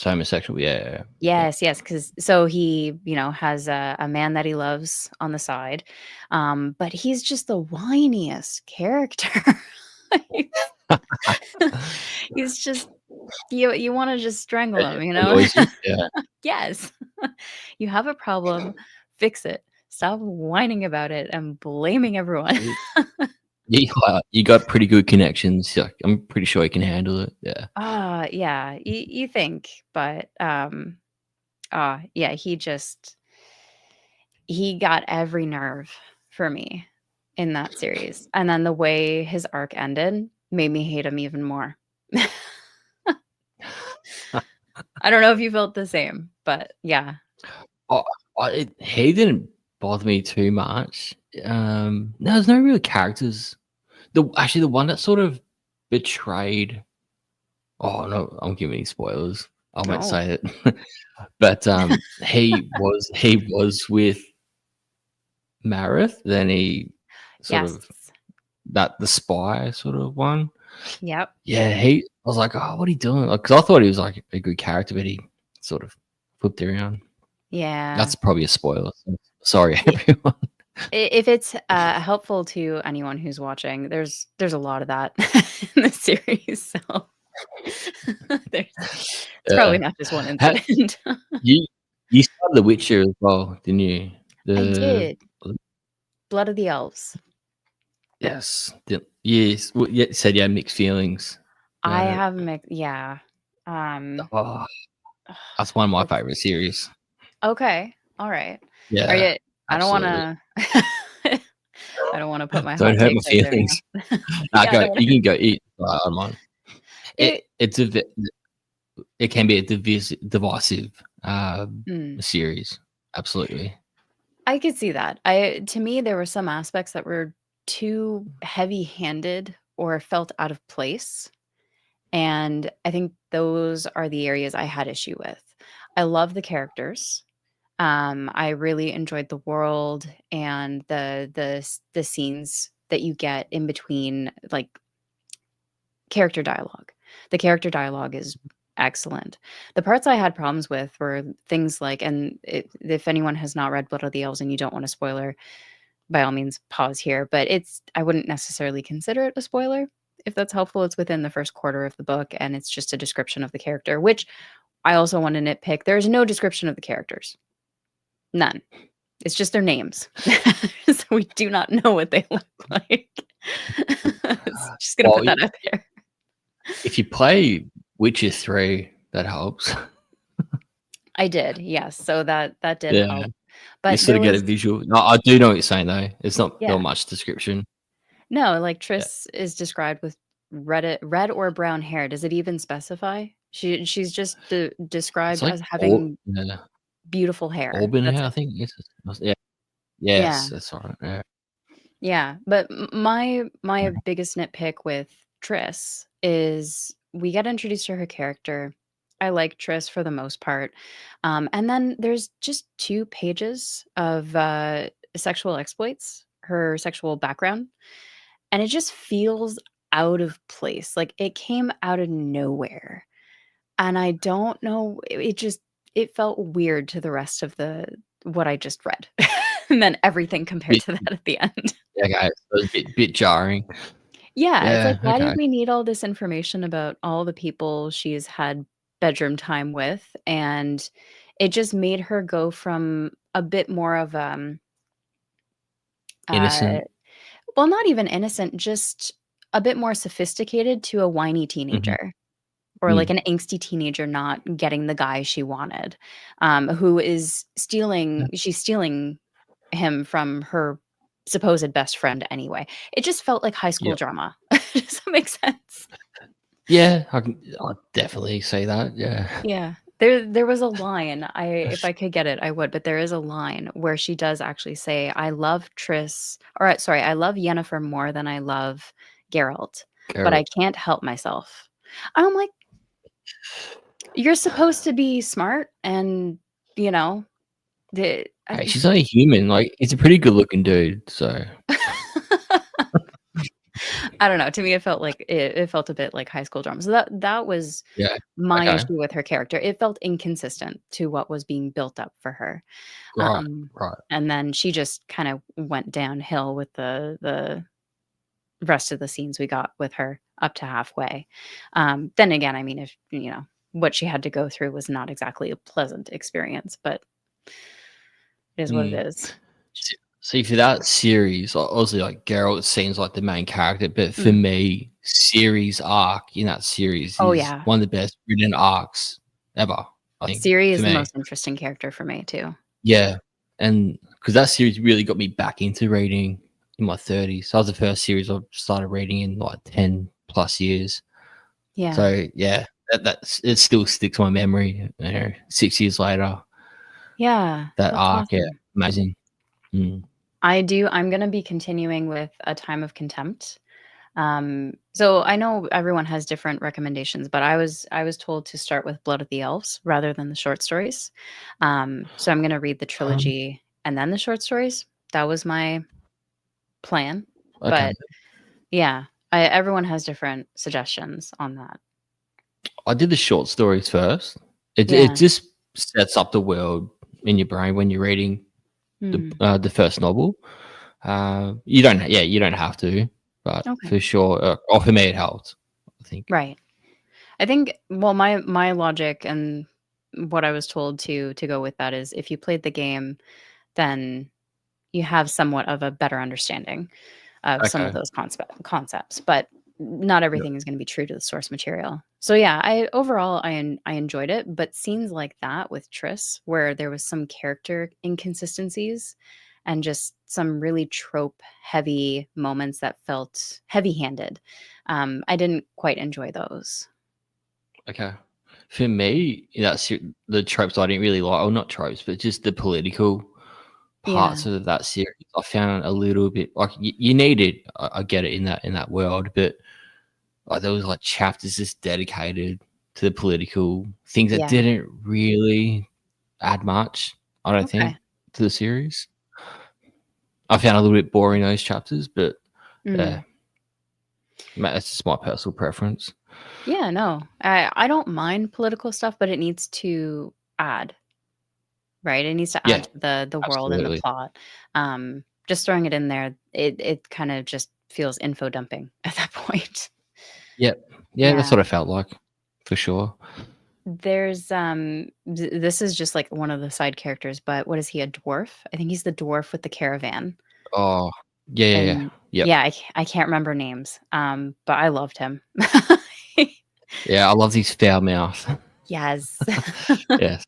homosexual. Yeah, yeah, yeah. Yes, yes, because so he, has a man that he loves on the side, but he's just the whiniest character. He's he's just you wanna just strangle him, you know? Annoys you. Yeah. Yes. You have a problem, fix it. Stop whining about it and blaming everyone. You, you got pretty good connections. Yeah, I'm pretty sure you can handle it. Yeah. Yeah, you think, but, yeah, he got every nerve for me in that series, and then the way his arc ended made me hate him even more. I don't know if you felt the same, but yeah. Oh, he didn't bother me too much. No, there's no real characters. The one that sort of betrayed. Oh no, I'm giving spoilers. I won't Oh, say it. But he was with Marith, then he sort yes. of that the spy sort of one. Yep. Yeah, I was like, "Oh, what are you doing?" Because I thought he was, like, a good character, but he sort of flipped around. Yeah. That's probably a spoiler, so sorry, I everyone. if it's, helpful to anyone who's watching, there's a lot of that in the series, so there's it's probably Yeah. not just one Ha incident. you you started The Witcher as well, didn't you? I The did. Blood of the Elves. yes, yes, well, yeah, you said you had mixed feelings I about it. have mixed yeah. Um, Oh, that's one of my it's favorite series. okay, alright. Are Yeah, you I don't absolutely. wanna I don't wanna put my Don't hot hurt my takes out there feelings. now. Nah, Yeah, I go don't wanna you can go eat. I'm on. it It can be a divisive, mm, series. Absolutely. I could see that. I to me, there were some aspects that were too heavy-handed or felt out of place, and I think those are the areas I had issue with. I love the characters. I really enjoyed the world and the scenes that you get in between, like, character dialogue. The character dialogue is excellent. The parts I had problems with were things like, if anyone has not read Blood of the Elves and you don't want a spoiler, by all means pause here, but I wouldn't necessarily consider it a spoiler. If that's helpful, it's within the first quarter of the book and it's just a description of the character, which I also want to nitpick. There's no description of the characters. None. It's just their names. So we do not know what they look like. Just gonna Well, put that out there. if you play Witcher 3, that helps. I did, yes. So that did Yeah, help. you But sort there of get a was visual. No, I do know what you're saying though. It's not yeah. much description. No, like Yeah, Triss is described with red or brown hair. Does it even specify? She's just it's described like as having yeah, beautiful hair. auburn That's hair, I it. think. Yes, yeah, Yeah. yes, that's right. Yeah. Yeah, but my biggest nitpick with Triss is we get introduced to her character. I like Triss for the most part. And then there's just 2 pages of, sexual exploits, her sexual background, and it just feels out of place, like, it came out of nowhere, and I don't know, it just it felt weird to the rest of the what I just read, and then everything compared Bit, to that at the end. okay, so it's a bit jarring. Yeah, it's like, Yeah, why okay. did we need all this information about all the people she's had bedroom time with? And it just made her go from a bit more of, uh Innocent. well, not even innocent, just a bit more sophisticated to a whiny Mhm. teenager, or like Mm. an angsty teenager not getting the guy she wanted, who is Yeah. she's stealing him from her supposed best friend anyway. It just felt like high school Yeah. drama. Does that make sense? Yeah, I'd definitely say that, yeah. Yeah. There was a line, if I could get it, I would, but there is a line where she does actually say, "I love Triss," or sorry, "I love Yennefer more than I love Geralt, but I Girl. can't help myself." I'm like, "You're supposed to be smart and, you know, the Hey, she's only human, like, he's a pretty good looking dude, so I don't know, to me, it felt like it felt a bit like high school drama. So that was yeah. my Okay. issue with her character. It felt inconsistent to what was being built up for her. Right, right. And then she just kind of went downhill with the rest of the scenes we got with her up to halfway. Then again, I mean, if what she had to go through was not exactly a pleasant experience, but it is what it Mm. is. See, for that series, obviously, like, Geralt seems like the main character, but for Mm. me, series arc in that series Oh is yeah, one of the best written arcs ever, I think, Siri for is the me. most interesting character for me too. Yeah, and because that series really got me back into reading in my 30s. That was the first series I started reading in, like, 10 plus years. Yeah, So, yeah, that's it still sticks in my memory, 6 years later, yeah, that that's arc, yeah, awesome. amazing. Mm, I'm gonna be continuing with A Time of Contempt. So I know everyone has different recommendations, but I was told to start with Blood of the Elves rather than the short stories. So I'm gonna read the um, trilogy and then the short stories. That was my plan. okay. But yeah, everyone has different suggestions on that. I did the short stories first. It Yeah. just sets up the world in your brain when you're reading Hmm. the first novel. You don't have to, but Okay. for sure, or for me, it helped. I think. Right. I think, well, my logic and what I was told to go with that is if you played the game, then you have somewhat of a better understanding of some of Okay. those concepts, but not Yep. everything is going to be true to the source material. So yeah, I overall I enjoyed it, but scenes like that with Triss, where there was some character inconsistencies and just some really trope heavy moments that felt heavy handed, I didn't quite enjoy those. Okay. For me, the tropes I didn't really like, or not tropes, but just the political Yeah, parts of that series, I found a little bit like you need it. I get it in that world, but like there was like chapters just dedicated to the political things that yeah, didn't really add much. I don't Okay. think, to the series. I found a little bit boring those chapters, but yeah, Mm. that's just my personal preference. Yeah, no. I don't mind political stuff, but it needs to add, right? It needs to add Yeah, to the world and the absolutely. plot. Just throwing it in there, it kind of just feels info dumping at that point. Yep. Yeah, that's Yeah. what I felt like, for sure. There's this is just like one of the side characters, but what is he, a dwarf? I think he's the dwarf with the caravan. Oh, yeah, yeah, yeah. And Yep. yeah, I can't remember names. But I loved him. Yeah, I love these foul mouth. Yes. Yes.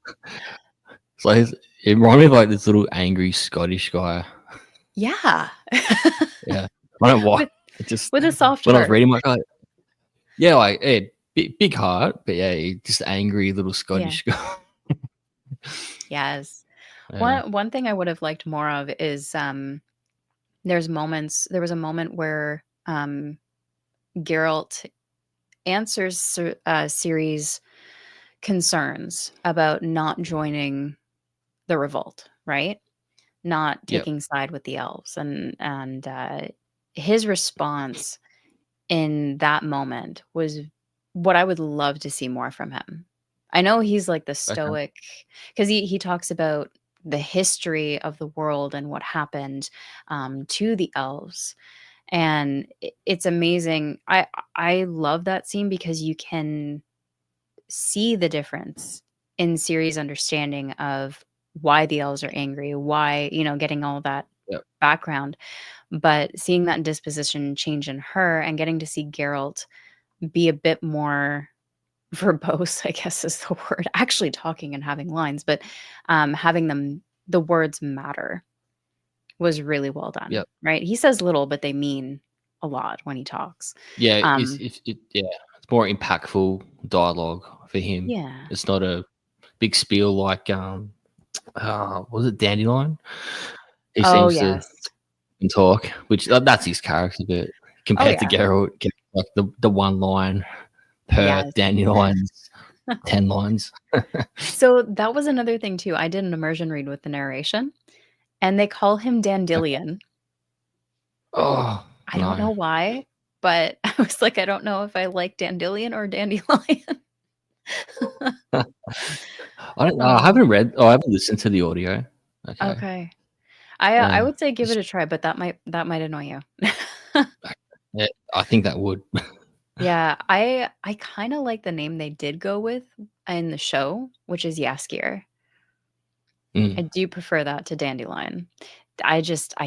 So it reminded me of like this little angry Scottish guy. Yeah. Yeah. I don't know why. With It just with a soft when I was heart. reading my guy, yeah, like yeah, big heart, but yeah, just angry little Yeah. Scottish guy. Yes. Yeah. One thing I would have liked more of is, there was a moment where, Geralt answers Ciri's concerns about not joining the revolt, right? Not Yep. taking side with the elves, and, his response in that moment was what I would love to see more from him. I know he's like the Okay. stoic, because he talks about the history of the world and what happened, to the elves, and it's amazing. I love that scene because you can see the difference in Ciri's understanding of why the elves are angry, why, getting all that Yep. background, but seeing that disposition change in her and getting to see Geralt be a bit more verbose, I guess is the word, actually talking and having lines, but, having the words matter was really well done, Yep. right? He says little, but they mean a lot when he talks. Yeah, Um, it's more impactful dialogue for him. yeah. It's not a big spiel like was it Dandelion? He Oh, seems to yes. talk, which that's his character, but Oh, compared to yeah. Geralt, like the one line per Yes. Dandelion's 10 lines. So, that was another thing too. I did an immersion read with the narration, and they call him Dandelion. Oh, I don't no. know why, but I was like, I don't know if I like Dandelion or Dandelion. I don't know. Oh, I haven't listened to the audio. Okay. okay. I Um, would say give it just a try, but that might annoy you. yeah, I think that would. Yeah, I kinda like the name they did go with in the show, which is Jaskier. I Mm. do prefer that to Dandelion. I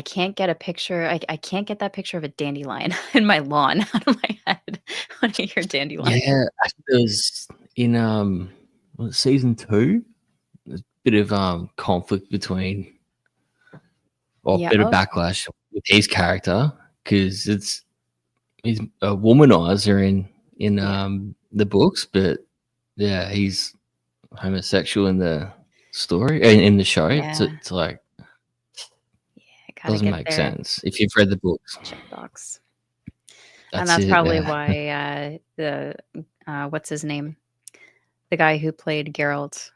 can't get a picture, I can't get that picture of a dandelion in my lawn out of my head when I hear dandelion. Yeah, actually, there's in, was it season 2? There's a bit of, conflict between or a Yeah, bit of okay. backlash with his character because he's a womanizer in, Yeah, the books, but yeah, he's homosexual in the story in the show. yeah, It's like I gotta doesn't get make their sense if you've read the books. checkbox. And That's that's it, probably yeah. why, what's his name? The guy who played Geralt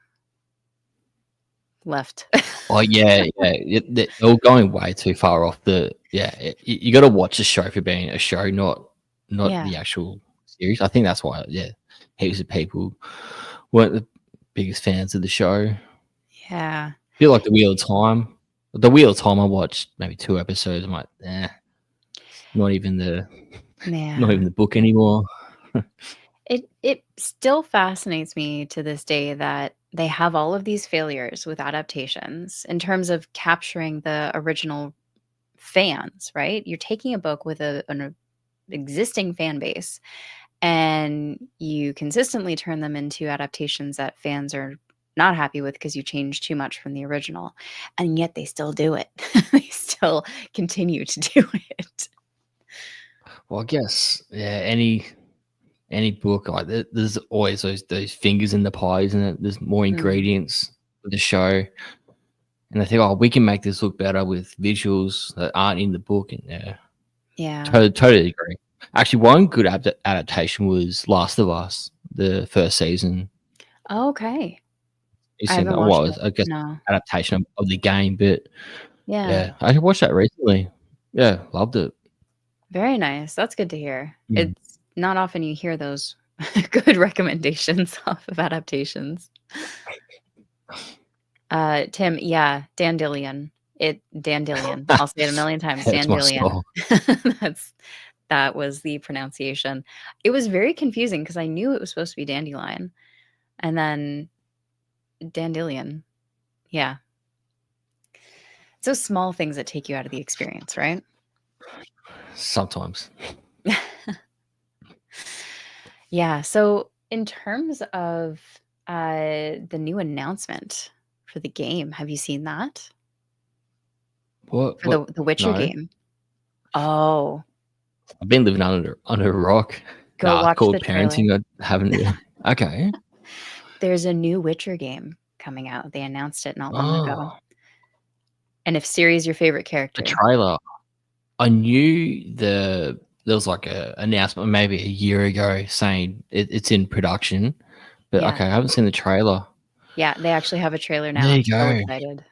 left. Oh, yeah, yeah, they're going way too far off the yeah, you gotta watch the show for being a show, not Yeah, the actual series. I think that's why, yeah, heaps of people weren't the biggest fans of the show. yeah, Feel like the Wheel of Time. The Wheel of Time, I watched maybe 2 episodes. I'm like, "Eh, not even the not yeah. even the book anymore." It still fascinates me to this day that they have all of these failures with adaptations in terms of capturing the original fans, right? You're taking a book with an existing fan base and you consistently turn them into adaptations that fans are not happy with because you change too much from the original. And yet they still do it. They still continue to do it. Well, I guess, yeah, any book, like, there's always those fingers in the pie, isn't it? There's more Mm, ingredients with the show, and they think, "Oh, we can make this look better with visuals that aren't in the book," and yeah, yeah. totally agree. Actually, one good adaptation was Last of Us, the first season. Okay. You I seen haven't that? watched Well, it. I guess No. adaptation of the game, but Yeah. yeah, I watched that recently. Yeah, loved it. Very nice. That's good to hear. Mm. It's not often you hear those good recommendations off of adaptations. Tim, yeah, Dandelion. Dandelion. I'll say it a million times, That's my Dandelion. style. That's that was the pronunciation. It was very confusing because I knew it was supposed to be dandelion, and then Dandelion. Yeah. It's those small things that take you out of the experience, right? Sometimes. Yeah, so in terms of, the new announcement for the game, have you seen that? What? For What? the Witcher No, game? Oh, I've been living under a rock. go Nah, watch the called trailer. parenting. I haven't really. Okay. There's a new Witcher game coming out. They announced it not long ago. Oh, And if Ciri's your favorite the character. trailer. I knew there was like a announcement maybe a year ago saying it's in production, but Yeah. okay, I haven't seen the trailer. Yeah, they actually have a trailer now. There I'm you so go. excited.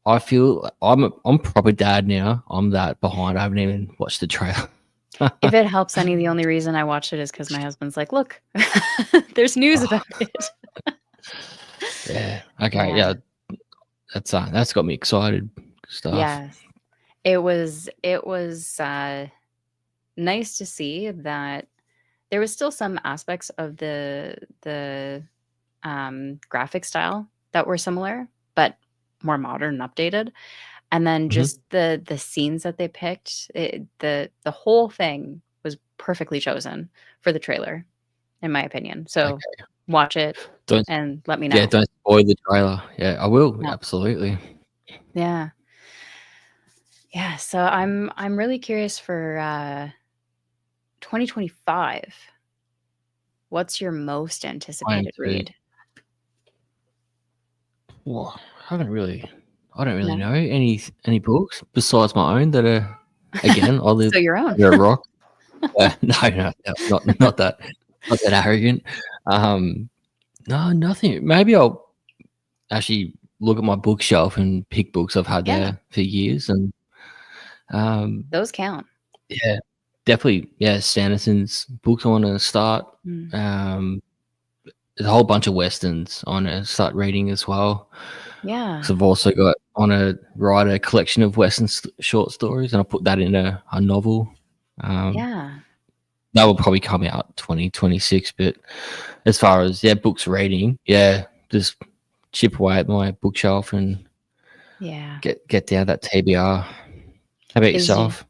I feel I'm proper dad now. I'm that behind. I haven't even watched the trailer. If it helps any, the only reason I watched it is because my husband's like, "Look, there's news Oh, about it." yeah. Okay. Yeah. Yeah. That's got me excited. Stuff. Yes. It was nice to see that there was still some aspects of the graphic style that were similar, but more modern and updated. And then Hmm. just the scenes that they picked, the whole thing was perfectly chosen for the trailer, in my opinion. So Okay. watch it Don't and let me Yeah. know. Don't spoil the trailer. Yeah, I will. Yeah. Absolutely. Yeah. Yeah. So I'm really curious for 2025. What's your most I am anticipated too. read? Well, I don't really No? know any books besides my own that are again, I live So your own. under a rock. No, no, not that, not that arrogant. Um, no, nothing. Maybe I'll actually look at my bookshelf and pick books I've had Yeah, there for years, and um, those count. yeah, definitely, yeah, Sanderson's books I want to start. Mm. Um, there's a whole bunch of westerns I want to start reading as well. Yeah. Because I've also got on a write a collection of Western short stories, and I put that in a novel. Um, Yeah. that will probably come out 2026. But as far as books reading, just chip away at my bookshelf and Yeah. get down that TBR. How about Is you yourself?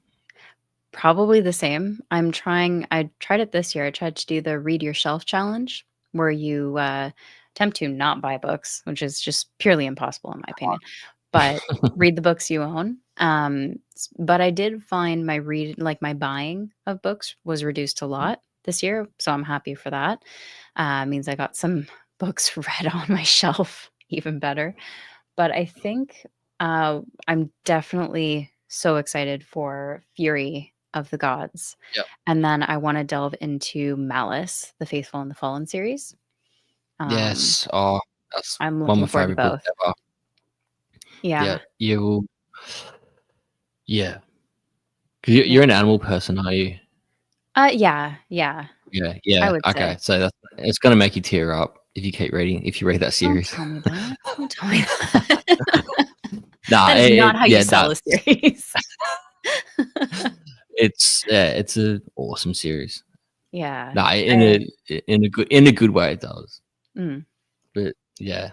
probably the same. I tried it this year. I tried to do the read your shelf challenge where you attempt to not buy books, which is just purely impossible in my opinion, but read the books you own. But I did find my buying of books was reduced a lot this year. So I'm happy for that. Means I got some books read on my shelf, even better. But I think I'm definitely so excited for Fury of the Gods. Yep. And then I want to delve into Malice, the Faithful and the Fallen series. Um, Yes. Oh, that's I'm one of looking my forward to favorite books both. ever. Yeah. Yeah. You. Yeah. 'Cause you're Yeah. an animal person, are you? Yeah. Yeah. Yeah. I Yeah. would Okay. say. So it's gonna make you tear up if you keep reading. If you read that Don't series. tell me that. Don't tell me that. Nah. That is not how you Yeah. sell That a series. it's an awesome series. Yeah. Nah. I In a good way, it does. mm. But yeah.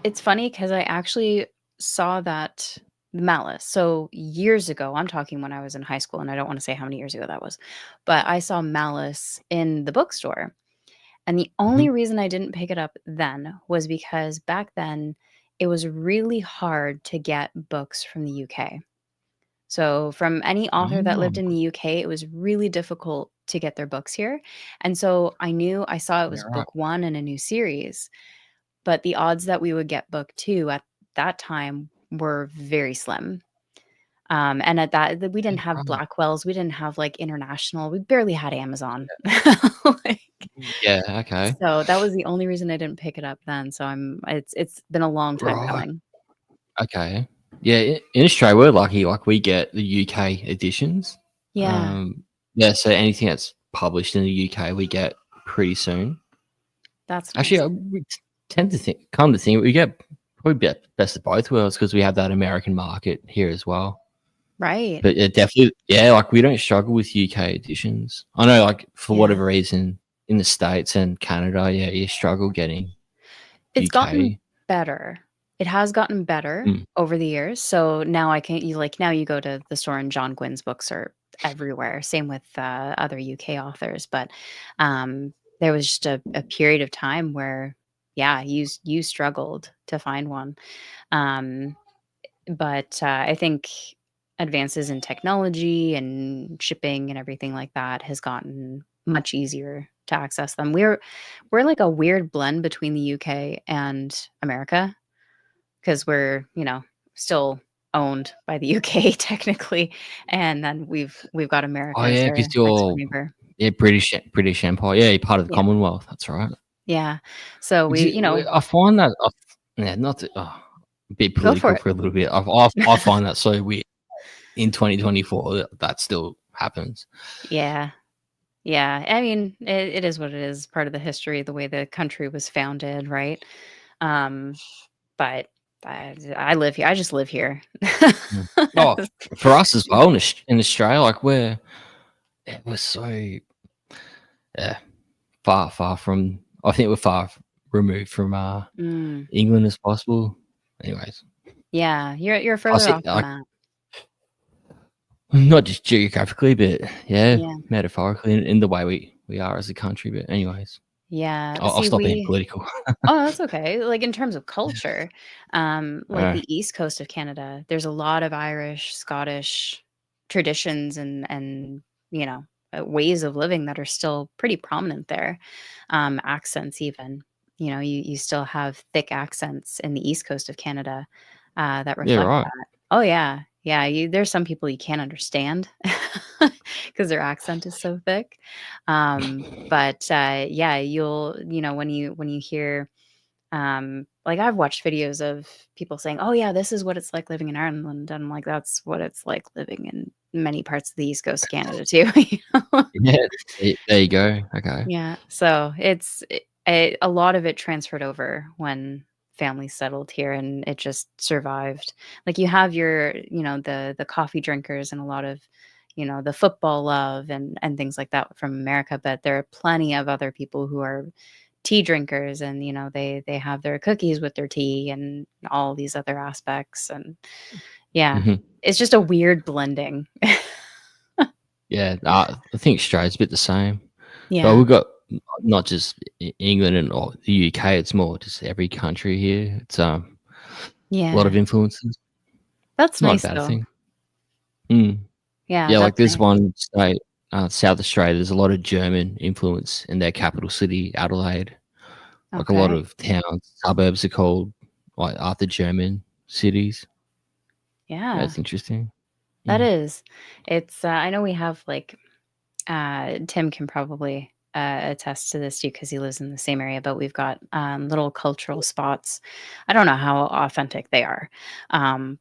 It's funny because I actually saw that Malice. So years ago, I'm talking when I was in high school, and I don't want to say how many years ago that was, but I saw Malice in the bookstore. And the Mhm. only reason I didn't pick it up then was because back then it was really hard to get books from the UK. So, from any author that lived Oh, in the UK, it was really difficult to get their books here. And so I saw it was you're right. book one in a new series, but the odds that we would get book 2 at that time were very slim. And at that, we Yeah, didn't have right. Blackwells, we didn't have, like, international, we barely had Amazon. Like, Yeah, okay. so that was the only reason I didn't pick it up then, so it's been a long time Right. coming. Okay. Yeah, in Australia, we're lucky, like, we get the UK editions. Yeah, Um, yeah, so anything that's published in the UK, we get pretty soon. that's Actually, nice. we tend to think come to think, we get probably best of both worlds because we have that American market here as well. Right. But yeah, definitely, yeah, like, we don't struggle with UK editions. I know, like, for Yeah. whatever reason, in the States and Canada, yeah, you struggle getting It's gotten UK. better. It has gotten better Mm, over the years, so now I can you like, now you go to the store and John Gwynn's books are everywhere, same with, other UK authors, but, there was just a period of time where, yeah, you struggled to find one, um, but, I think advances in technology and shipping and everything like that has gotten much easier to access them. We're like a weird blend between the UK and America because we're, still owned by the UK technically, and then we've got oh, America as yeah, our 'cause next door you're neighbor. yeah, British Empire. Yeah, you're part of the Yeah, Commonwealth, that's right. yeah. So Which we, I find that yeah, not to a bit go for political it. for a little bit. I find that so weird in 2024 that that still happens. Yeah. Yeah, I mean, it is what it is, part of the history, the way the country was founded, right? Um, but I live here. I just live here. Mm. Oh, for us as well in Australia, like, we're so, yeah, far from I think we're far removed from, Mm, England as possible. Anyways, yeah, you're I further see, off than like, that. not just geographically, but yeah, Yeah, metaphorically in the way we are as a country. But anyways, yeah. I'll See, stop being we political. Oh, that's okay. Like, in terms of culture, like Uh, the East Coast of Canada, there's a lot of Irish, Scottish traditions and, you know, ways of living that are still pretty prominent there. Accents even, you still have thick accents in the East Coast of Canada, that yeah, reflect right. that. Oh, yeah. Yeah, there's some people you can't understand because their accent is so thick. But, yeah, when you hear like I've watched videos of people saying, "Oh yeah, this is what it's like living in Ireland." And I'm like, that's what it's like living in many parts of the East Coast of Canada too. You know? Yeah, there you go. Okay. Yeah. So a lot of it transferred over when families settled here and it just survived. Like you have the coffee drinkers and a lot of, the football love and things like that from America, but there are plenty of other people who are tea drinkers and they have their cookies with their tea and all these other aspects and yeah, Mhm. it's just a weird blending. Yeah, I think Australia's a bit the same. But Yeah. we've got not just England and or the UK, it's more just every country here. It's, a lot Yeah. of influences. That's Not a nice bad though. thing. Mm. Yeah, Yeah, like, that's there's nice. one state, South Australia, there's a lot of German influence in their capital city, Adelaide. Like, a lot Okay. of towns, suburbs are called, like, after German cities. Yeah, That's interesting. that Mm, is. It's I know we have like Tim can probably attest to this too because he lives in the same area, but we've got little cultural spots. I don't know how authentic they are.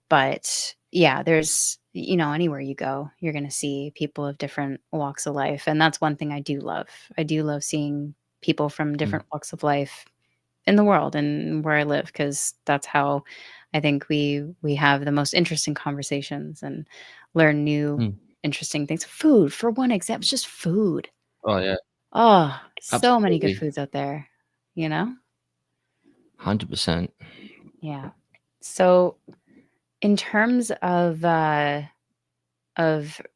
But yeah, there's anywhere you go, you're going to see people of different walks of life. And that's one thing I do love. I do love seeing people from mm, different walks of life in the world and where I live because that's how I think we have the most interesting conversations and learn new mm. interesting things. Food, for one example, just food. Oh, yeah, Oh, so many good absolutely. foods out there, you know? 100%. Yeah. So in terms of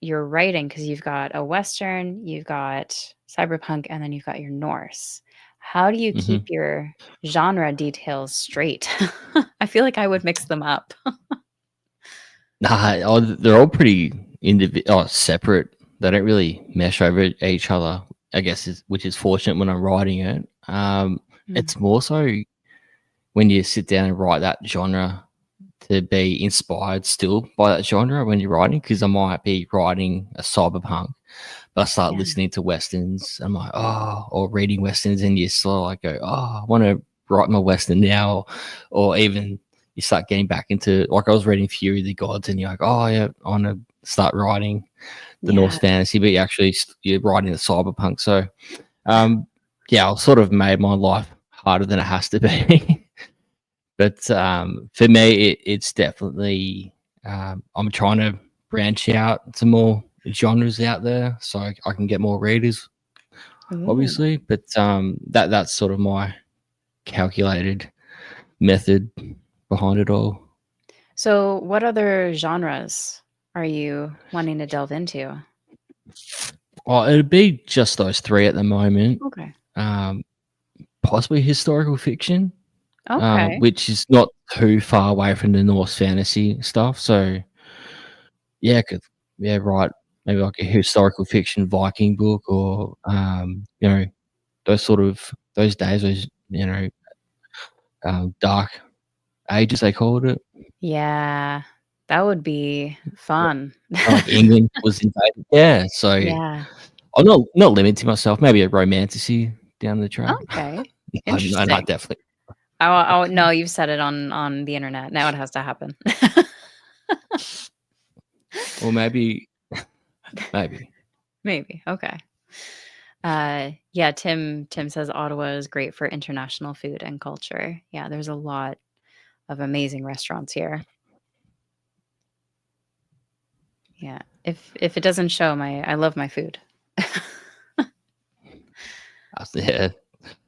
your writing, because you've got a Western, you've got cyberpunk, and then you've got your Norse. How do you keep Mhm. your genre details straight? I feel like I would mix them up. Nah, they're all pretty separate. They don't really mesh over each other, I guess, which is fortunate when I'm writing it. Mm, It's more so when you sit down and write that genre, to be inspired still by that genre when you're writing, because I might be writing a cyberpunk, but I start Yeah. listening to westerns. I'm like, oh, or reading westerns, and you sort of like go, oh, I want to write my western now, or even you start getting back into, like, I was reading Fury of the Gods, and you're like, oh yeah, I want to start writing the Yeah. Norse fantasy, but you're writing the cyberpunk. So, yeah, I've sort of made my life harder than it has to be. But for me, it's definitely I'm trying to branch out to more genres out there, so I can get more readers, Ooh. obviously. But that's sort of my calculated method behind it all. So, what other genres are you wanting to delve into? Well, it'd be just those three at the moment. Okay. Um, Possibly historical fiction, Okay. which is not too far away from the Norse fantasy stuff. So yeah, yeah, right. Maybe like a historical fiction Viking book, or those sort of those days, those dark ages they called it. Yeah. That would be Yeah, fun. like England was invaded. Yeah, so Yeah. I'm not limiting myself. Maybe a romanticy down the track. Okay. No, not Interesting. definitely. Oh, no, you've said it on the internet. Now it has to happen. Or maybe. Maybe. Okay. Yeah, Tim says Ottawa is great for international food and culture. Yeah, there's a lot of amazing restaurants here. Yeah. If it doesn't show, my I love my food.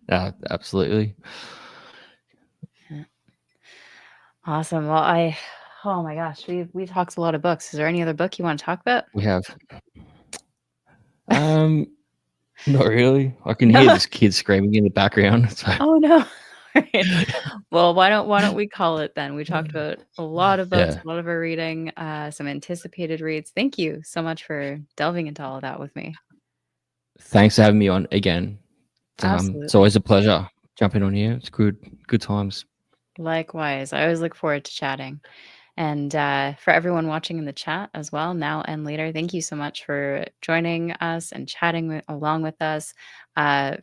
Yeah, absolutely. Yeah. Awesome. Well, oh my gosh, we talked a lot of books. Is there any other book you want to talk about? We have um not really. I can hear No. this kid screaming in the background. So Oh no. Alright. Well, why don't we call it then? We talked about a lot of books, yeah. a lot of our reading, some anticipated reads. Thank you so much for delving into all of that with me. Thanks for having me on again. It's Absolutely. always a pleasure jumping on here. It's good times. Likewise. I always look forward to chatting. And for everyone watching in the chat as well, now and later, thank you so much for joining us and chatting along with us,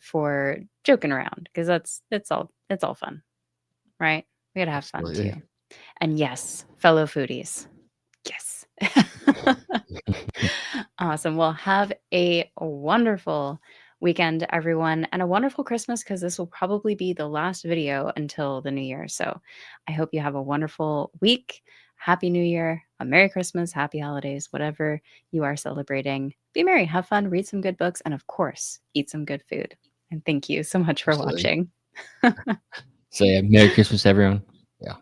for joking around because it's all fun, right? We gotta have fun too. Absolutely. And yes, fellow foodies, yes. Awesome. Well, have a wonderful weekend, everyone, and a wonderful Christmas because this will probably be the last video until the new year. So I hope you have a wonderful week. Happy New Year, a Merry Christmas, Happy Holidays, whatever you are celebrating. Be merry, have fun, read some good books, and of course, eat some good food. And thank you so much for Absolutely. watching. So yeah, Merry Christmas, everyone. Yeah.